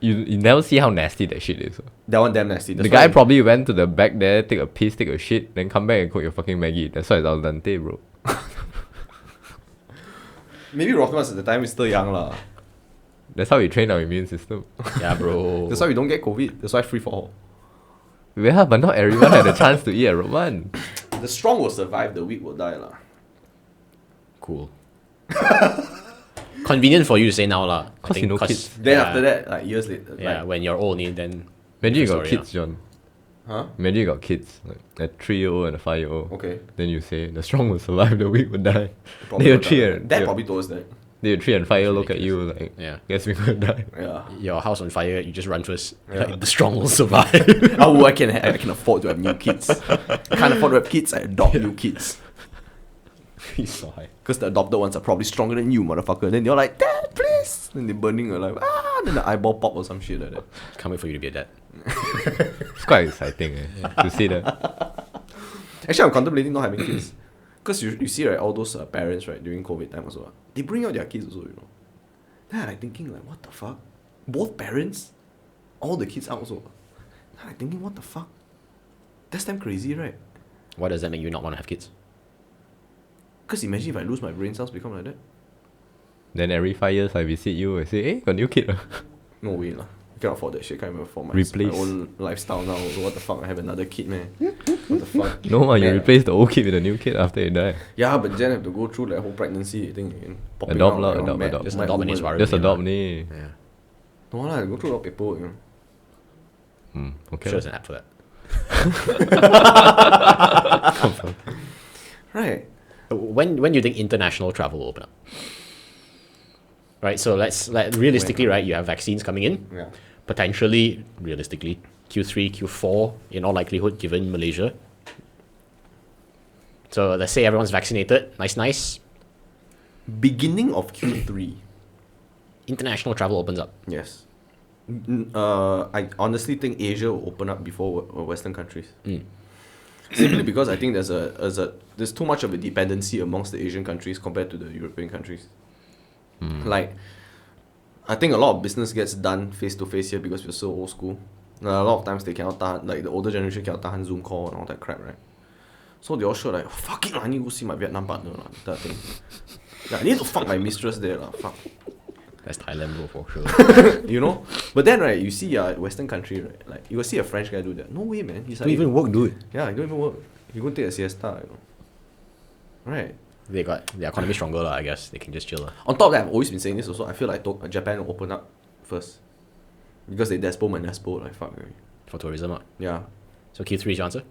S2: you never see how nasty that shit is.
S3: That one damn nasty.
S2: The guy probably went to the back there, take a piss, take a shit, then come back and cook your fucking Maggie. That's why it's al dente, bro.
S3: Maybe Rockmas at the time is still young lah.
S2: That's how we train our immune system.
S1: Yeah, bro.
S3: That's why we don't get COVID. That's why free for all.
S2: Yeah, but not everyone had a chance to eat at Rodman.
S3: The strong will survive, the weak will die lah.
S1: Cool. Convenient for you to say now lah. I
S2: Cause
S1: think,
S2: you know kids.
S3: Then after that, like years later.
S1: Yeah,
S3: Like,
S1: when you're old, then.
S2: Imagine you got
S1: Sorry,
S2: kids, John.
S3: huh?
S2: Imagine you got kids, like a 3-year-old and a 5-year-old.
S3: Okay.
S2: Then you say the strong will survive, the weak will die.
S3: Probably
S2: Then your
S3: will
S2: 3
S3: die.
S2: and
S3: Dad
S2: your-
S3: probably told us that.
S2: then your 3 and 5-year look at you like,
S1: Yeah.
S2: guess we're gonna die.
S3: Yeah.
S1: Your house on fire, you just run first.
S3: Yeah.
S1: Like, the strong will survive.
S3: I can afford to have new kids. Can't afford to have kids, I adopt new kids.
S1: He's so high.
S3: Because the adopted ones are probably stronger than you, motherfucker. Then you're like, Dad, please. Then they're burning alive. Ah, then the eyeball pop or some shit like that.
S1: Can't wait for you to be a dad.
S2: It's quite exciting to see that.
S3: Actually, I'm contemplating not having kids. Because you see, right, all those parents, right, during COVID time also, they bring out their kids also, you know. Then I'm like thinking, like, what the fuck? Both parents? All the kids out also. Then I'm like thinking, what the fuck? That's damn crazy, right?
S1: Why does that make you not want to have kids?
S3: Because imagine if I lose my brain cells, become like that.
S2: Then every 5 years I visit you and say, hey, got new kid.
S3: No way lah. I cannot afford that shit. Can't even afford my
S2: Replace.
S3: own lifestyle now. What the fuck? I have another kid, man. What the fuck?
S2: No, you
S3: Man.
S2: replace the old kid with a new kid after you die.
S3: Yeah, but then I have to go through that whole pregnancy thing again. Popping
S2: Adopt
S3: out
S2: lah,
S3: like all
S2: adopt,
S3: mad.
S2: adopt.
S1: Just
S3: Mad
S1: adopt and
S3: woman.
S1: it's worry.
S2: Just
S1: Yeah.
S2: adopt me.
S1: Yeah.
S3: No lah, go through a lot of paperwork, you know.
S2: Okay.
S1: Sure, there's an app for that.
S3: Right.
S1: When do you think international travel will open up? Right, so realistically, right, you have vaccines coming in.
S3: Yeah.
S1: Potentially, realistically, Q3, Q4, in all likelihood, given Malaysia. So let's say everyone's vaccinated, nice.
S3: Beginning of Q3.
S1: International travel opens up.
S3: Yes. I honestly think Asia will open up before Western countries. Simply because I think there's too much of a dependency amongst the Asian countries compared to the European countries. Like, I think a lot of business gets done face to face here because we're so old school. A lot of times they cannot tahan, like the older generation cannot tahan Zoom call and all that crap, right? So they all sure like, fuck it, I need to go see my Vietnam partner, that thing. Yeah, I need to fuck my mistress there, fuck.
S1: That's Thailand, bro, for sure.
S3: You know? But then, right, you see a Western country, right? Like, you will see a French guy do that. No way, man. He's like,
S1: work, dude.
S3: yeah, he don't even work. He go take a siesta, you know. Right.
S1: They got their economy stronger, I guess. They can just chill.
S3: On top of that, I've always been saying this also. I feel like Japan will open up first. Because they despo my nespo, like, fuck. Right?
S1: For tourism.
S3: Yeah.
S1: So Q3 is your answer?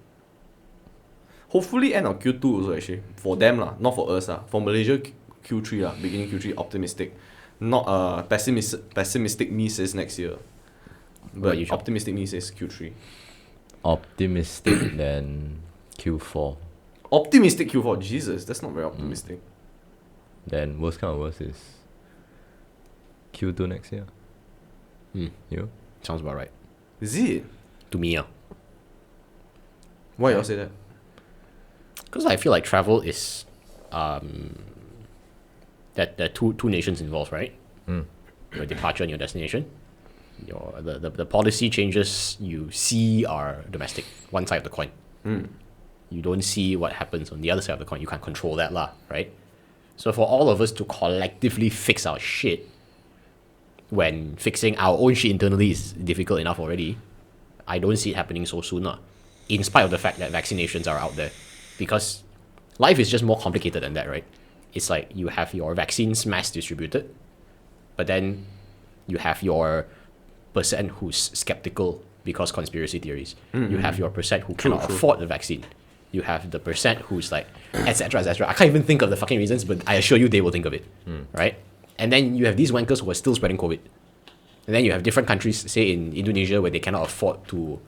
S3: Hopefully end of Q2 also, actually. For them, lah. Not for us, lah. For Malaysia, Q3, lah. Beginning Q3, optimistic. Not pessimistic me says next year. But
S1: you, Sean?
S3: optimistic me says Q3.
S2: Optimistic than Q4.
S3: Optimistic Q4. Jesus, that's not very optimistic.
S2: Then worst kind of worst is Q2 next year. You?
S1: Sounds about right.
S3: Is it?
S1: To me,
S3: Why y'all say that?
S1: because I feel like travel is that there are two nations involved, right? Your departure and your destination. The policy changes you see are domestic, one side of the coin. You don't see what happens on the other side of the coin. You can't control that lah, right? So for all of us to collectively fix our shit, when fixing our own shit internally is difficult enough already, I don't see it happening so soon lah. In spite of the fact that vaccinations are out there. Because life is just more complicated than that, right? It's like you have your vaccines mass distributed, but then you have your percent who's skeptical because conspiracy theories. You have your percent who cannot afford the vaccine. You have the percent who's like, etc., etc. I can't even think of the fucking reasons, but I assure you they will think of it, right? And then you have these wankers who are still spreading COVID. And then you have different countries, say in Indonesia, where they cannot afford to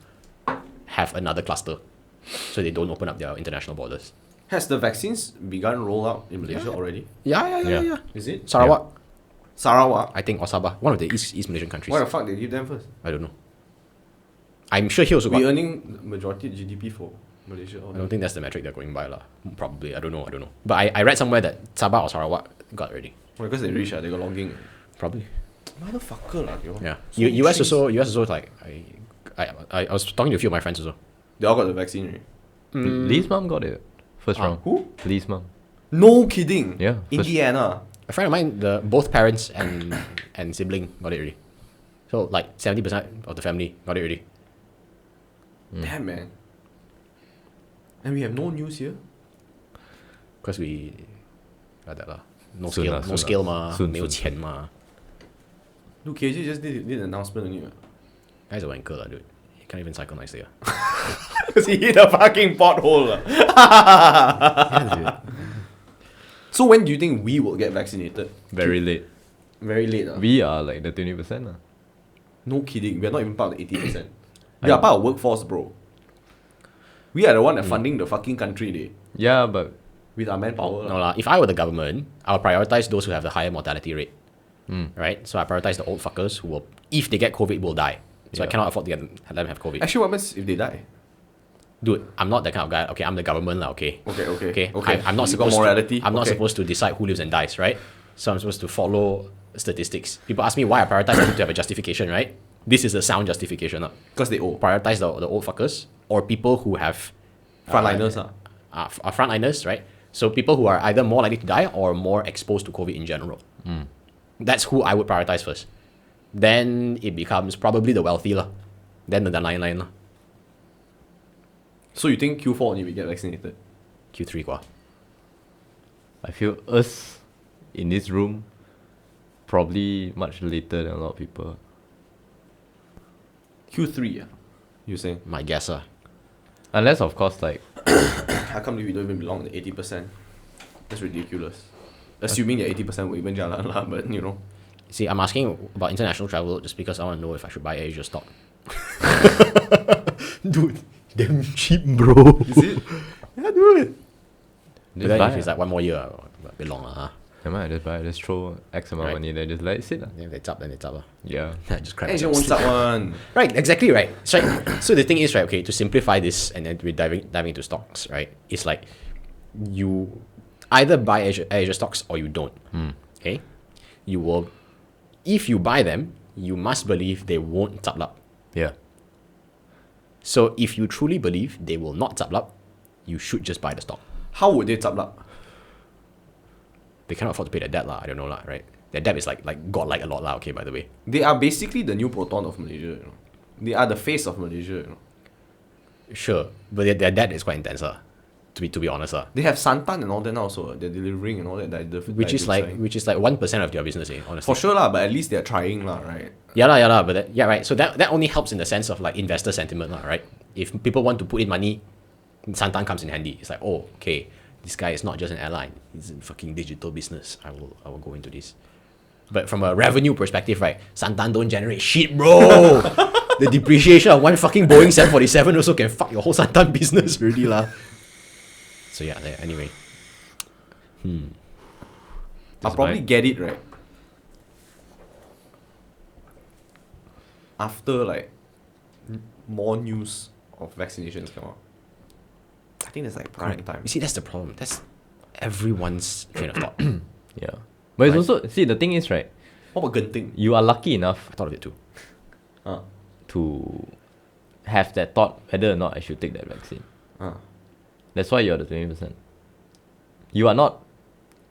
S1: have another cluster. So they don't open up their international borders.
S3: Has the vaccines begun roll out in Malaysia already?
S1: Yeah.
S3: Is it?
S1: Sarawak.
S3: Sarawak.
S1: I think, or Sabah, one of the East Malaysian countries.
S3: Why the fuck they give them first?
S1: I don't know. I'm sure he also got.
S3: We earning majority GDP for Malaysia.
S1: I don't think that's the metric they're going by lah. Probably, I don't know. But I read somewhere that Sabah or Sarawak got already.
S3: Well, because they rich, they got logging.
S1: Probably.
S3: Motherfucker lah, yo.
S1: Yeah.
S3: So
S1: US
S3: trees.
S1: also like I was talking to a few of my friends also.
S3: They all got the vaccine, right?
S2: Lee's mom got it first round.
S3: Who?
S2: Lee's mom.
S3: No kidding.
S2: Yeah, first-
S3: Indiana.
S1: A friend of mine, both parents and sibling got it already. So like 70% of the family got it already.
S3: Damn, man. And we have no news here.
S1: Because we got that lah. No
S2: Soon
S1: scale,
S2: lah,
S1: no
S2: soon
S1: scale
S2: lah.
S1: ma,
S2: Soon,
S1: 没有
S2: soon.
S1: 钱嘛.
S3: Dude, KJ just did an announcement only.
S1: Guy's a wanker lah, dude. He can't even cycle nicely.
S3: Because he hit a fucking pothole. So when do you think we will get vaccinated?
S2: Very late.
S3: Very late.
S2: We are like the 20%.
S3: No kidding. We're not even part of the 80%. We are part of workforce, bro. We are the one that funding the fucking country, day.
S2: Yeah, but
S3: With our manpower.
S1: No lah. If I were the government, I'll prioritize those who have the higher mortality rate. Right? So I prioritize the old fuckers who will, if they get COVID, will die. So I
S2: Yeah.
S1: cannot afford to let them have COVID.
S3: Actually, what happens if they die?
S1: Dude, I'm not that kind of guy. Okay, I'm the government lah. Okay.
S3: Okay.
S1: I'm not
S3: You got
S1: supposed
S3: morality.
S1: To. I'm not
S3: Okay.
S1: supposed to decide who lives and dies, right? So I'm supposed to follow statistics. People ask me why I prioritize. I need to have a justification, right? This is a sound justification.
S3: Because they owe.
S1: Prioritize the old fuckers or people who have
S3: Frontliners.
S1: frontliners, right? So people who are either more likely to die or more exposed to COVID in general. That's who I would prioritize first. Then it becomes probably the wealthy lah. Then the line lah.
S3: So you think Q4 only we get vaccinated?
S1: Q3 kwa.
S2: I feel us in this room probably much later than a lot of people.
S3: Q3, you saying?
S1: My guess ah.
S2: Unless of course like
S3: How come we don't even belong to 80%? That's ridiculous. Assuming that 80% will even jalan lah, but you know.
S1: See, I'm asking about international travel just because I want to know if I should buy Asia stock. Dude, damn cheap, bro.
S3: Is it?
S1: Yeah, dude. But
S2: just
S1: then
S2: buy.
S1: if it's like one more year, a bit long, huh?
S2: Never mind, just buy, just throw X amount of
S1: Right.
S2: money there, just let it sit.
S1: Then if it's up, then it's up.
S2: Yeah.
S1: Just crack
S3: Asia
S1: myself.
S3: won't start one.
S1: Right, exactly right. So the thing is, right, okay, to simplify this and then we're diving into stocks, right? It's like you either buy Asia stocks or you don't. Okay? You will, if you buy them, you must believe they won't tap up.
S2: Yeah.
S1: So if you truly believe they will not tap up, you should just buy the stock.
S3: How would they tap up?
S1: They cannot afford to pay their debt lah, I don't know lah, right? Their debt is like godlike a lot lah, okay, by the way.
S3: They are basically the new Proton of Malaysia, you know. They are the face of Malaysia, you know.
S1: Sure, but their debt is quite intense lah, to be honest lah.
S3: They have Santan and all that now, so they're delivering and all that.
S1: Which is like 1% of their business, honestly.
S3: For sure lah, but at least they're trying lah, right?
S1: Yeah lah, but right. So that only helps in the sense of like investor sentiment lah, right? If people want to put in money, Santan comes in handy. It's like, oh, okay, this guy is not just an airline; he's in fucking digital business. I will go into this. But from a revenue perspective, right, Santan don't generate shit, bro. The depreciation of one fucking Boeing 747 also can fuck your whole Santan business, really lah. So yeah, anyway.
S3: I'll probably get it right after like more news of vaccinations come out. I think that's like prime time.
S1: You see, that's the problem. That's everyone's train of thought.
S2: Yeah. But it's
S1: Right.
S2: also, see, the thing is, right,
S3: What about Genting?
S2: you are lucky enough
S1: I thought of it too.
S2: to have that thought whether or not I should take that vaccine.
S3: Ah.
S2: That's why you're the 20%. You are not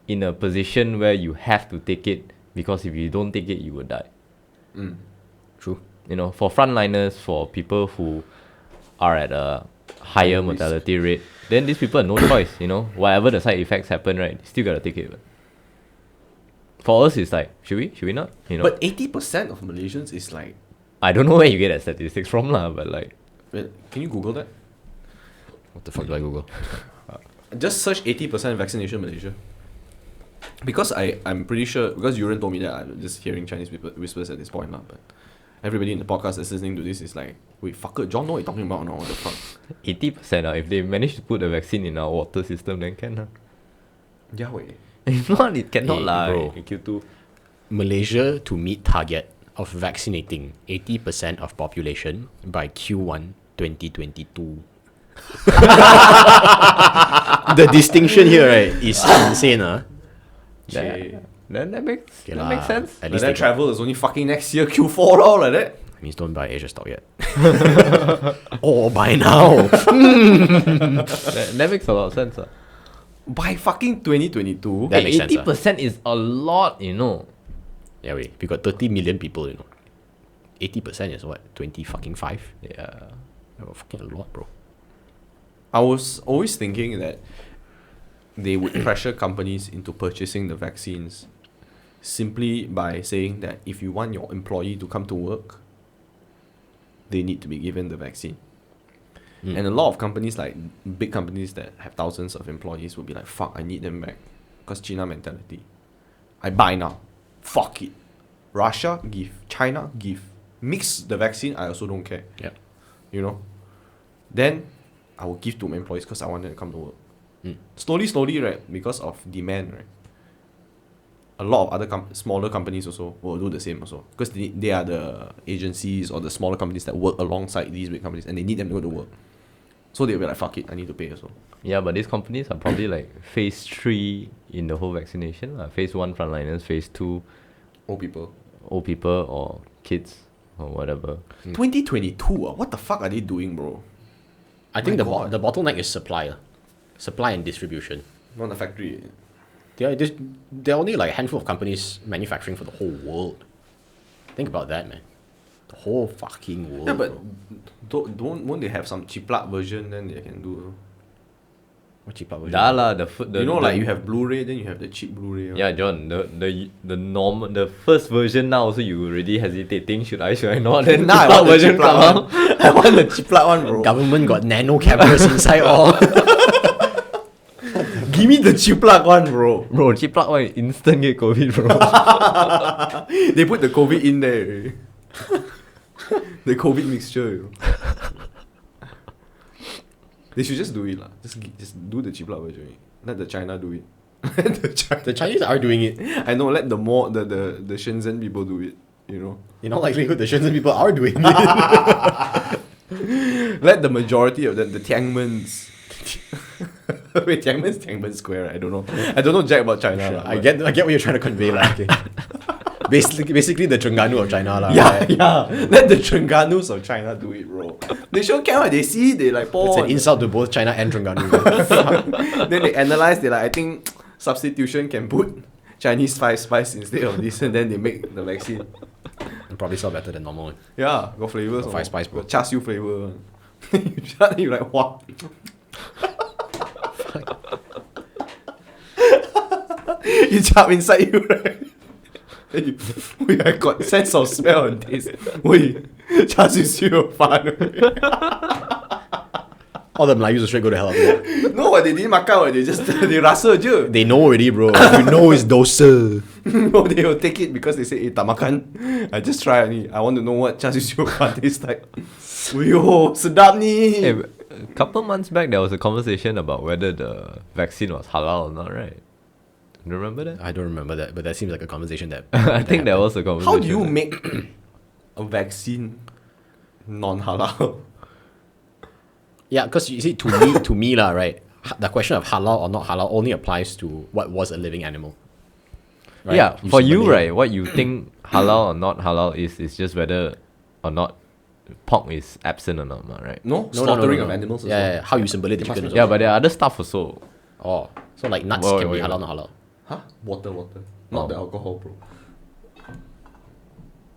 S2: in a position where you have to take it because if you don't take it, you will die.
S1: True.
S2: You know, for frontliners, for people who are at a higher
S3: risk.
S2: mortality rate, then these people have no choice, you know. Whatever the side effects happen, right, still gotta take it. But for us, it's like, should we not? You know,
S3: But 80% of Malaysians is like,
S2: I don't know where you get that statistics from, lah. But like,
S3: wait, can you Google that?
S1: What the fuck do I Google?
S3: Just search 80% vaccination Malaysia. Because I'm pretty sure, because Yuren told me that, I'm just hearing Chinese whispers at this point, lah. But everybody in the podcast that's listening to this is like, wait, fucker, John know what you're talking about now, what the fuck?
S2: 80%. If they manage to put the vaccine in our water system, then can.
S3: Yeah, wait.
S2: If not, it cannot
S1: Hey,
S2: lah.
S1: bro.
S2: In Q2.
S1: Malaysia to meet target of vaccinating 80% of population by Q1 2022. The distinction here, right, is insane,
S3: Chey.
S2: That makes
S1: Okay
S2: that
S1: lah,
S2: makes sense.
S1: At
S3: Like
S1: least
S3: that
S1: they
S3: travel is only fucking next year Q4 lor, like that.
S1: means don't buy Asia stock yet. Or by now.
S2: That makes a lot of sense.
S3: By fucking 2022.
S1: That makes sense,
S2: 80% is a lot, you know.
S1: Yeah, wait, we got 30 million people, 80% is what? 20 fucking 5?
S2: Yeah.
S1: Fucking a lot, bro.
S3: I was always thinking that they would pressure companies into purchasing the vaccines simply by saying that if you want your employee to come to work, they need to be given the vaccine. And a lot of companies, like big companies that have thousands of employees, will be like, fuck, I need them back. Because China mentality. I buy now. Fuck it. Russia, give. China, give. Mix the vaccine, I also don't care.
S1: Yeah.
S3: You know? Then I will give to my employees because I want them to come to work. Slowly, right, because of demand, right, a lot of other smaller companies also will do the same also. Because they are the agencies or the smaller companies that work alongside these big companies and they need them to go to work. So they'll be like, fuck it, I need to pay also.
S2: Yeah, but these companies are probably like phase 3 in the whole vaccination. Phase 1 frontliners, phase 2
S3: Old people.
S2: old people or kids or whatever.
S3: 2022, what the fuck are they doing, bro?
S1: I think
S3: My
S1: the
S3: God.
S1: the bottleneck is supply. Supply and distribution.
S3: Not the factory.
S1: There are only like a handful of companies manufacturing for the whole world. Think about that, man. The whole fucking world.
S3: Yeah, but
S1: bro.
S3: won't they have some cheap version then they can do?
S1: What cheap version?
S2: Dah lah, the
S3: Like you have Blu-ray, then you have the cheap Blu-ray.
S2: Yeah, John, the normal, the first version now also you already hesitating, should I not? Then
S3: Nah, I
S2: cheap
S3: want the
S2: version
S3: cheap
S2: come
S3: one.
S2: out.
S3: I want the cheap one, bro.
S1: Government got nano cameras inside all.
S3: Give me the cheap one, bro.
S2: Bro, cheap plug one instant get COVID, bro.
S3: They put the COVID in there. The COVID mixture. You know. They should just do it lah. Just do the cheap version. Let the China do it.
S1: The Chinese are doing it.
S3: I know. Let the Shenzhen people do it. You know.
S1: In all likelihood, the Shenzhen people are doing it.
S3: Let the majority of the Tiangmens. Wait, Tiangmen Square. I don't know jack about China.
S1: Sure,
S3: lah,
S1: I
S3: but-
S1: get what you're trying to convey, lah. Okay. Basically the Terengganu of China, lah.
S3: Yeah,
S1: right?
S3: yeah. Let the Trengganu of China do it, bro. They sure can. They see, they like pour.
S1: It's an
S3: on-
S1: insult to both China and Terengganu.
S3: Then they analyze. They like, I think substitution can put Chinese spice instead of this, and then they make the vaccine.
S1: And probably sell better than normal one.
S3: Yeah, got flavors.
S1: Got five spice, bro.
S3: Got char siu flavor. You shut. You like what? You chop inside you, right? Then you, wait, I got sense of smell and taste. Wait, char siu sure fun.
S1: All the Melayus will straight go to hell after that.
S3: No, they didn't makan. They rasa je.
S1: They know already, bro. You know it's dosa.
S3: No, they will take it because they say, tak makan. I just try only. I want to know what char siu sure fun tastes like. Yo, sedap ni.
S2: Hey, a couple months back, there was a conversation about whether the vaccine was halal or not, right? You remember that?
S1: I don't remember that, but that seems like a conversation that.
S2: I think there was a conversation.
S3: How do you
S2: that-
S3: make a vaccine non-halal?
S1: Yeah, because you see, to me lah, right? The question of halal or not halal only applies to what was a living animal. Right?
S2: Yeah, for
S1: see
S2: you,
S1: Malay-
S2: right, what you think halal or not halal is just whether or not pork is absent or not, right?
S3: No,
S1: No,
S3: slaughtering
S1: no.
S3: of animals.
S1: Yeah, how you symbolize the
S3: It must
S1: chicken.
S3: be-
S2: Yeah, but there are other stuff also.
S1: Oh, so like nuts
S2: Wait,
S1: can
S2: wait,
S1: be halal,
S2: wait.
S1: not halal.
S3: Huh? Water. Not
S2: Oh.
S3: the alcohol, bro.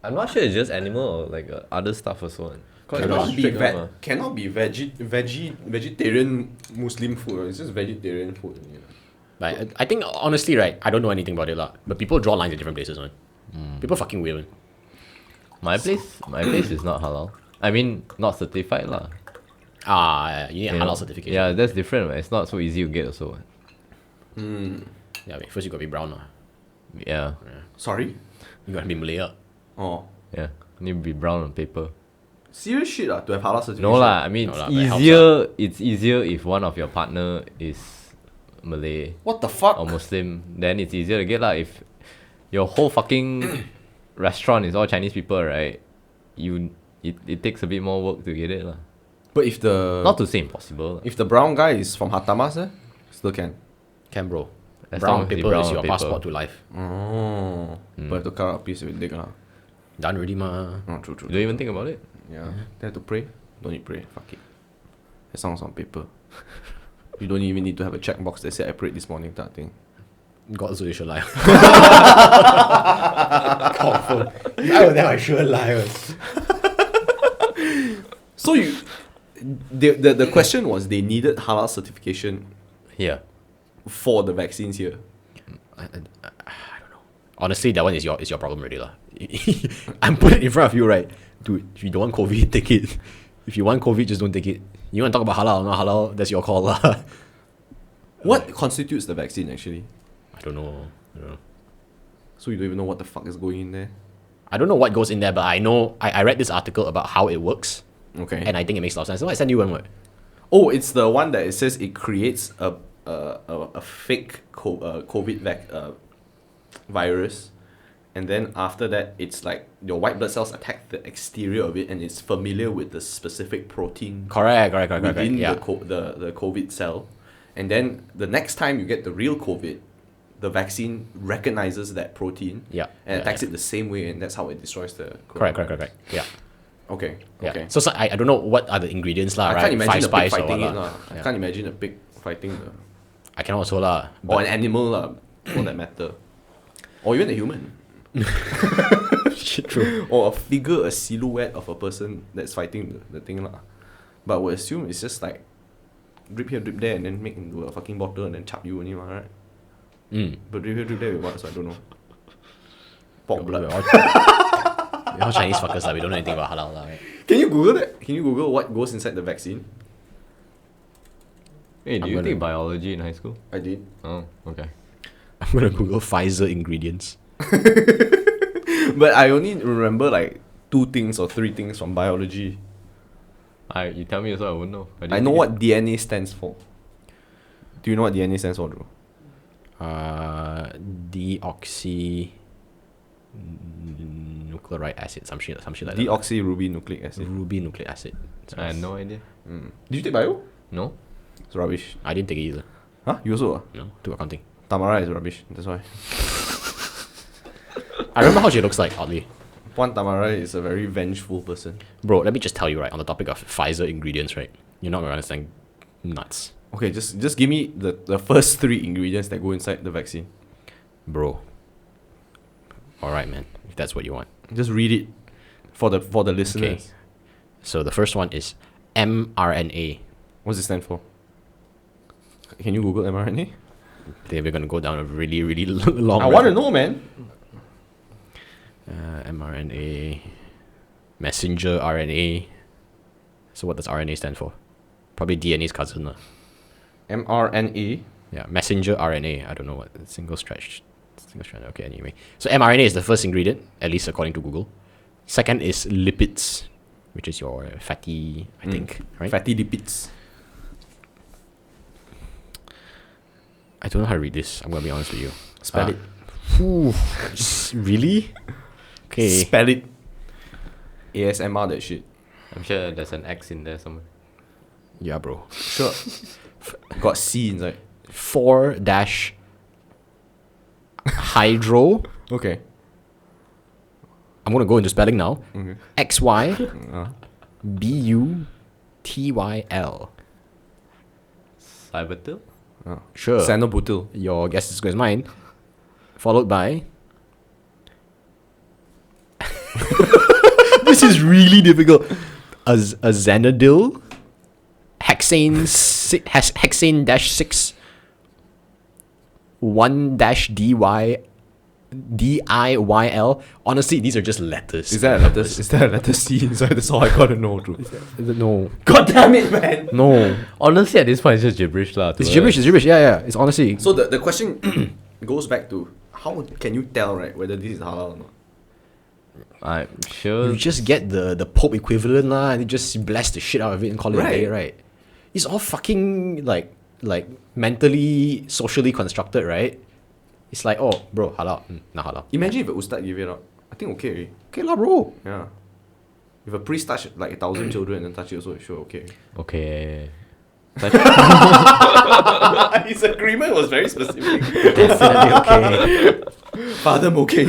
S2: I'm not sure it's just animal or like other stuff also.
S3: Cannot be vegetarian Muslim food. It's just vegetarian food. You know.
S1: But I think honestly, right, I don't know anything about it lah. But people draw lines at different places, man. People fucking weird. Man.
S2: My place is not halal. I mean, not certified lah.
S1: You need a
S2: You
S1: halal
S2: know?
S1: certification.
S2: Yeah, that's different. Right? It's not so easy to get also.
S1: Yeah, wait, first you gotta be brown lah.
S2: Yeah,
S3: Sorry?
S1: You gotta be Malay lah.
S3: Oh.
S2: yeah. Need to be brown on paper.
S3: Serious shit to have halal certification.
S2: No lah. I mean,
S1: No lah,
S2: it's
S1: but it helps
S2: easier. It's easier if one of your partner is Malay
S3: What the fuck?
S2: or Muslim. Then it's easier to get lah. your whole fucking restaurant is all Chinese people, right? It takes a bit more work to get it lah.
S3: But if the
S2: Not to say impossible lah.
S3: if the brown guy is from Hatamas, still can.
S1: Can, bro.
S2: As long
S1: Brown
S2: as he
S1: paper
S2: brown
S1: is your
S2: paper.
S1: passport to life.
S3: Oh. But have to cut out a piece of it, lah.
S1: Done already, ma.
S3: Oh, true.
S2: You don't even think about it.
S3: Yeah. They have to pray. Don't need pray. Fuck it. As long as on paper. You don't even need to have a checkbox that said I prayed this morning, that thing.
S1: God so you should lie. Confirm. I will never sure lie.
S3: So the question was they needed halal certification
S2: Yeah.
S3: for the vaccines here.
S1: I don't know. Honestly, that one is your problem already lah. I'm putting it in front of you, right? Dude, if you don't want COVID, take it. If you want COVID, just don't take it. You want to talk about halal or not halal, that's your call lah.
S3: What constitutes the vaccine actually?
S1: I don't know.
S3: So you don't even know what the fuck is going in there?
S1: I don't know what goes in there, but I know I read this article about how it works,
S3: Okay.
S1: and I think it makes a lot of sense. So I sent you one word.
S3: Oh, it's the one that it says it creates a fake COVID virus, and then after that it's like your white blood cells attack the exterior of it, and it's familiar with the specific protein
S1: Correct.
S3: within
S1: Yeah.
S3: the COVID cell, and then the next time you get the real COVID, the vaccine recognizes that protein
S1: Yeah.
S3: and
S1: Yeah,
S3: attacks
S1: yeah.
S3: it the same way, and that's how it destroys the
S1: Correct.
S3: coronavirus.
S1: Yeah.
S3: Okay.
S1: Yeah.
S3: Okay.
S1: So I don't know what are the ingredients lah,
S3: I
S1: right?
S3: can't imagine
S1: Five
S3: a pig
S1: spice or
S3: fighting
S1: what
S3: it
S1: lah.
S3: lah. I
S1: Yeah.
S3: can't imagine a pig fighting the
S1: I cannot also lah.
S3: or an animal lah, for that matter, or even a human,
S1: Shit, true.
S3: or a silhouette of a person that's fighting the thing lah. But we assume it's just like drip here, drip there, and then make into a fucking bottle and then chop you only, right? But drip here, drip there with what? So I don't know. Pork blood.
S1: We're all Chinese fuckers lah. We don't know anything about halal lah, right?
S3: Can you Google that? Can you Google what goes inside the vaccine?
S2: Hey, do
S1: I'm
S2: you
S1: gonna-
S2: take biology in high school?
S3: I did.
S2: Oh, okay.
S1: I'm gonna Google Pfizer ingredients.
S3: But I only remember like 2 things or 3 things from biology.
S2: You tell me so I won't know.
S3: I know what DNA stands for. Do you know what DNA stands for, Drew?
S1: Deoxy nucleic acid, some shit like that.
S3: Deoxyribonucleic acid.
S1: Ruby nucleic acid.
S2: I had no idea.
S3: Did you take bio?
S2: No?
S3: It's rubbish.
S1: I didn't take it either.
S3: Huh? You also?
S1: No, took accounting.
S3: Tamara is rubbish. That's why.
S1: I remember how she looks like, oddly.
S3: Puan Tamara is a very vengeful person.
S1: Bro, let me just tell you, right, on the topic of Pfizer ingredients, right? You're not gonna understand nuts.
S3: Okay, just give me the first 3 ingredients that go inside the vaccine.
S1: Bro. Alright, man, if that's what you want.
S3: Just read it for the listeners.
S1: Okay. So the first one is mRNA.
S3: What does it stand for? Can you Google mRNA?
S1: We're gonna go down a really, really long
S3: I want to
S1: rabbit-
S3: know, man.
S1: mRNA, messenger RNA. So what does RNA stand for? Probably DNA's cousin. lah.
S3: mRNA.
S1: Yeah, messenger RNA. I don't know what. Single strand. Okay, anyway. So mRNA is the first ingredient, at least according to Google. Second is lipids, which is your fatty, I think, right?
S3: Fatty lipids.
S1: I don't know how to read this. I'm gonna be honest with you.
S3: Spell it.
S1: Whew, really? Okay.
S3: Spell it. ASMR that shit.
S2: I'm sure there's an X in there somewhere.
S1: Yeah, bro.
S3: Sure. Got C inside.
S1: 4 dash hydro.
S3: Okay.
S1: I'm gonna go into spelling now.
S3: Okay.
S1: XY BUTYL.
S2: Cybertil?
S1: Sure.
S3: Sanobutyl.
S1: Your guess is as good as mine. Followed by. This is really difficult. A Xanadil. Hexane dash 6. 1 dash DIYL. Honestly, these are just letters.
S3: Is that a letter C inside? That's all I gotta know, dude.
S1: No.
S3: God damn it, man.
S1: No.
S2: Honestly, at this point, it's just gibberish lah.
S1: It's gibberish. Yeah. It's honestly.
S3: So the question goes back to how can you tell, right, whether this is halal or not?
S2: I'm sure.
S1: You just get the Pope equivalent lah, and you just bless the shit out of it and call it a day, right? It's all fucking like mentally, socially constructed, right? It's like, oh, bro, halal. Not halal.
S3: Imagine if a ustad give it up. I think okay already.
S1: Okay lah, bro.
S3: Yeah. If a priest touch like 1,000 children and then touch it also, sure, okay.
S2: Okay.
S3: His agreement was very specific.
S1: Definitely okay.
S3: Father okay.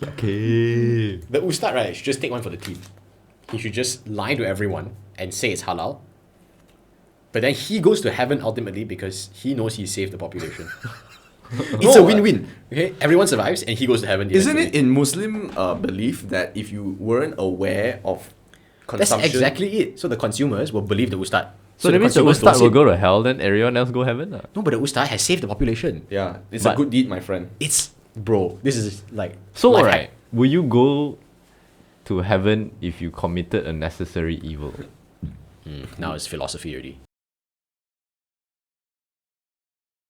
S2: Okay.
S1: The ustad, right, should just take one for the team. He should just lie to everyone and say it's halal. But then he goes to heaven ultimately because he knows he saved the population. It's a win-win. Okay, everyone survives and he goes to heaven.
S3: Isn't it
S1: eventually.
S3: in Muslim belief that if you weren't aware of
S1: That's
S3: consumption,
S1: exactly it. So the consumers will believe the ustad.
S2: So that means the
S1: consumers don't
S2: ustad will
S1: sin.
S2: go to hell, then everyone else go heaven?
S1: No, but the ustad has saved the population.
S3: yeah, it's
S2: But-
S3: a good deed, my friend.
S1: It's bro. This is like
S2: So
S1: life
S2: alright,
S1: hack.
S2: will you go to heaven if you committed a necessary evil?
S1: Now it's philosophy already.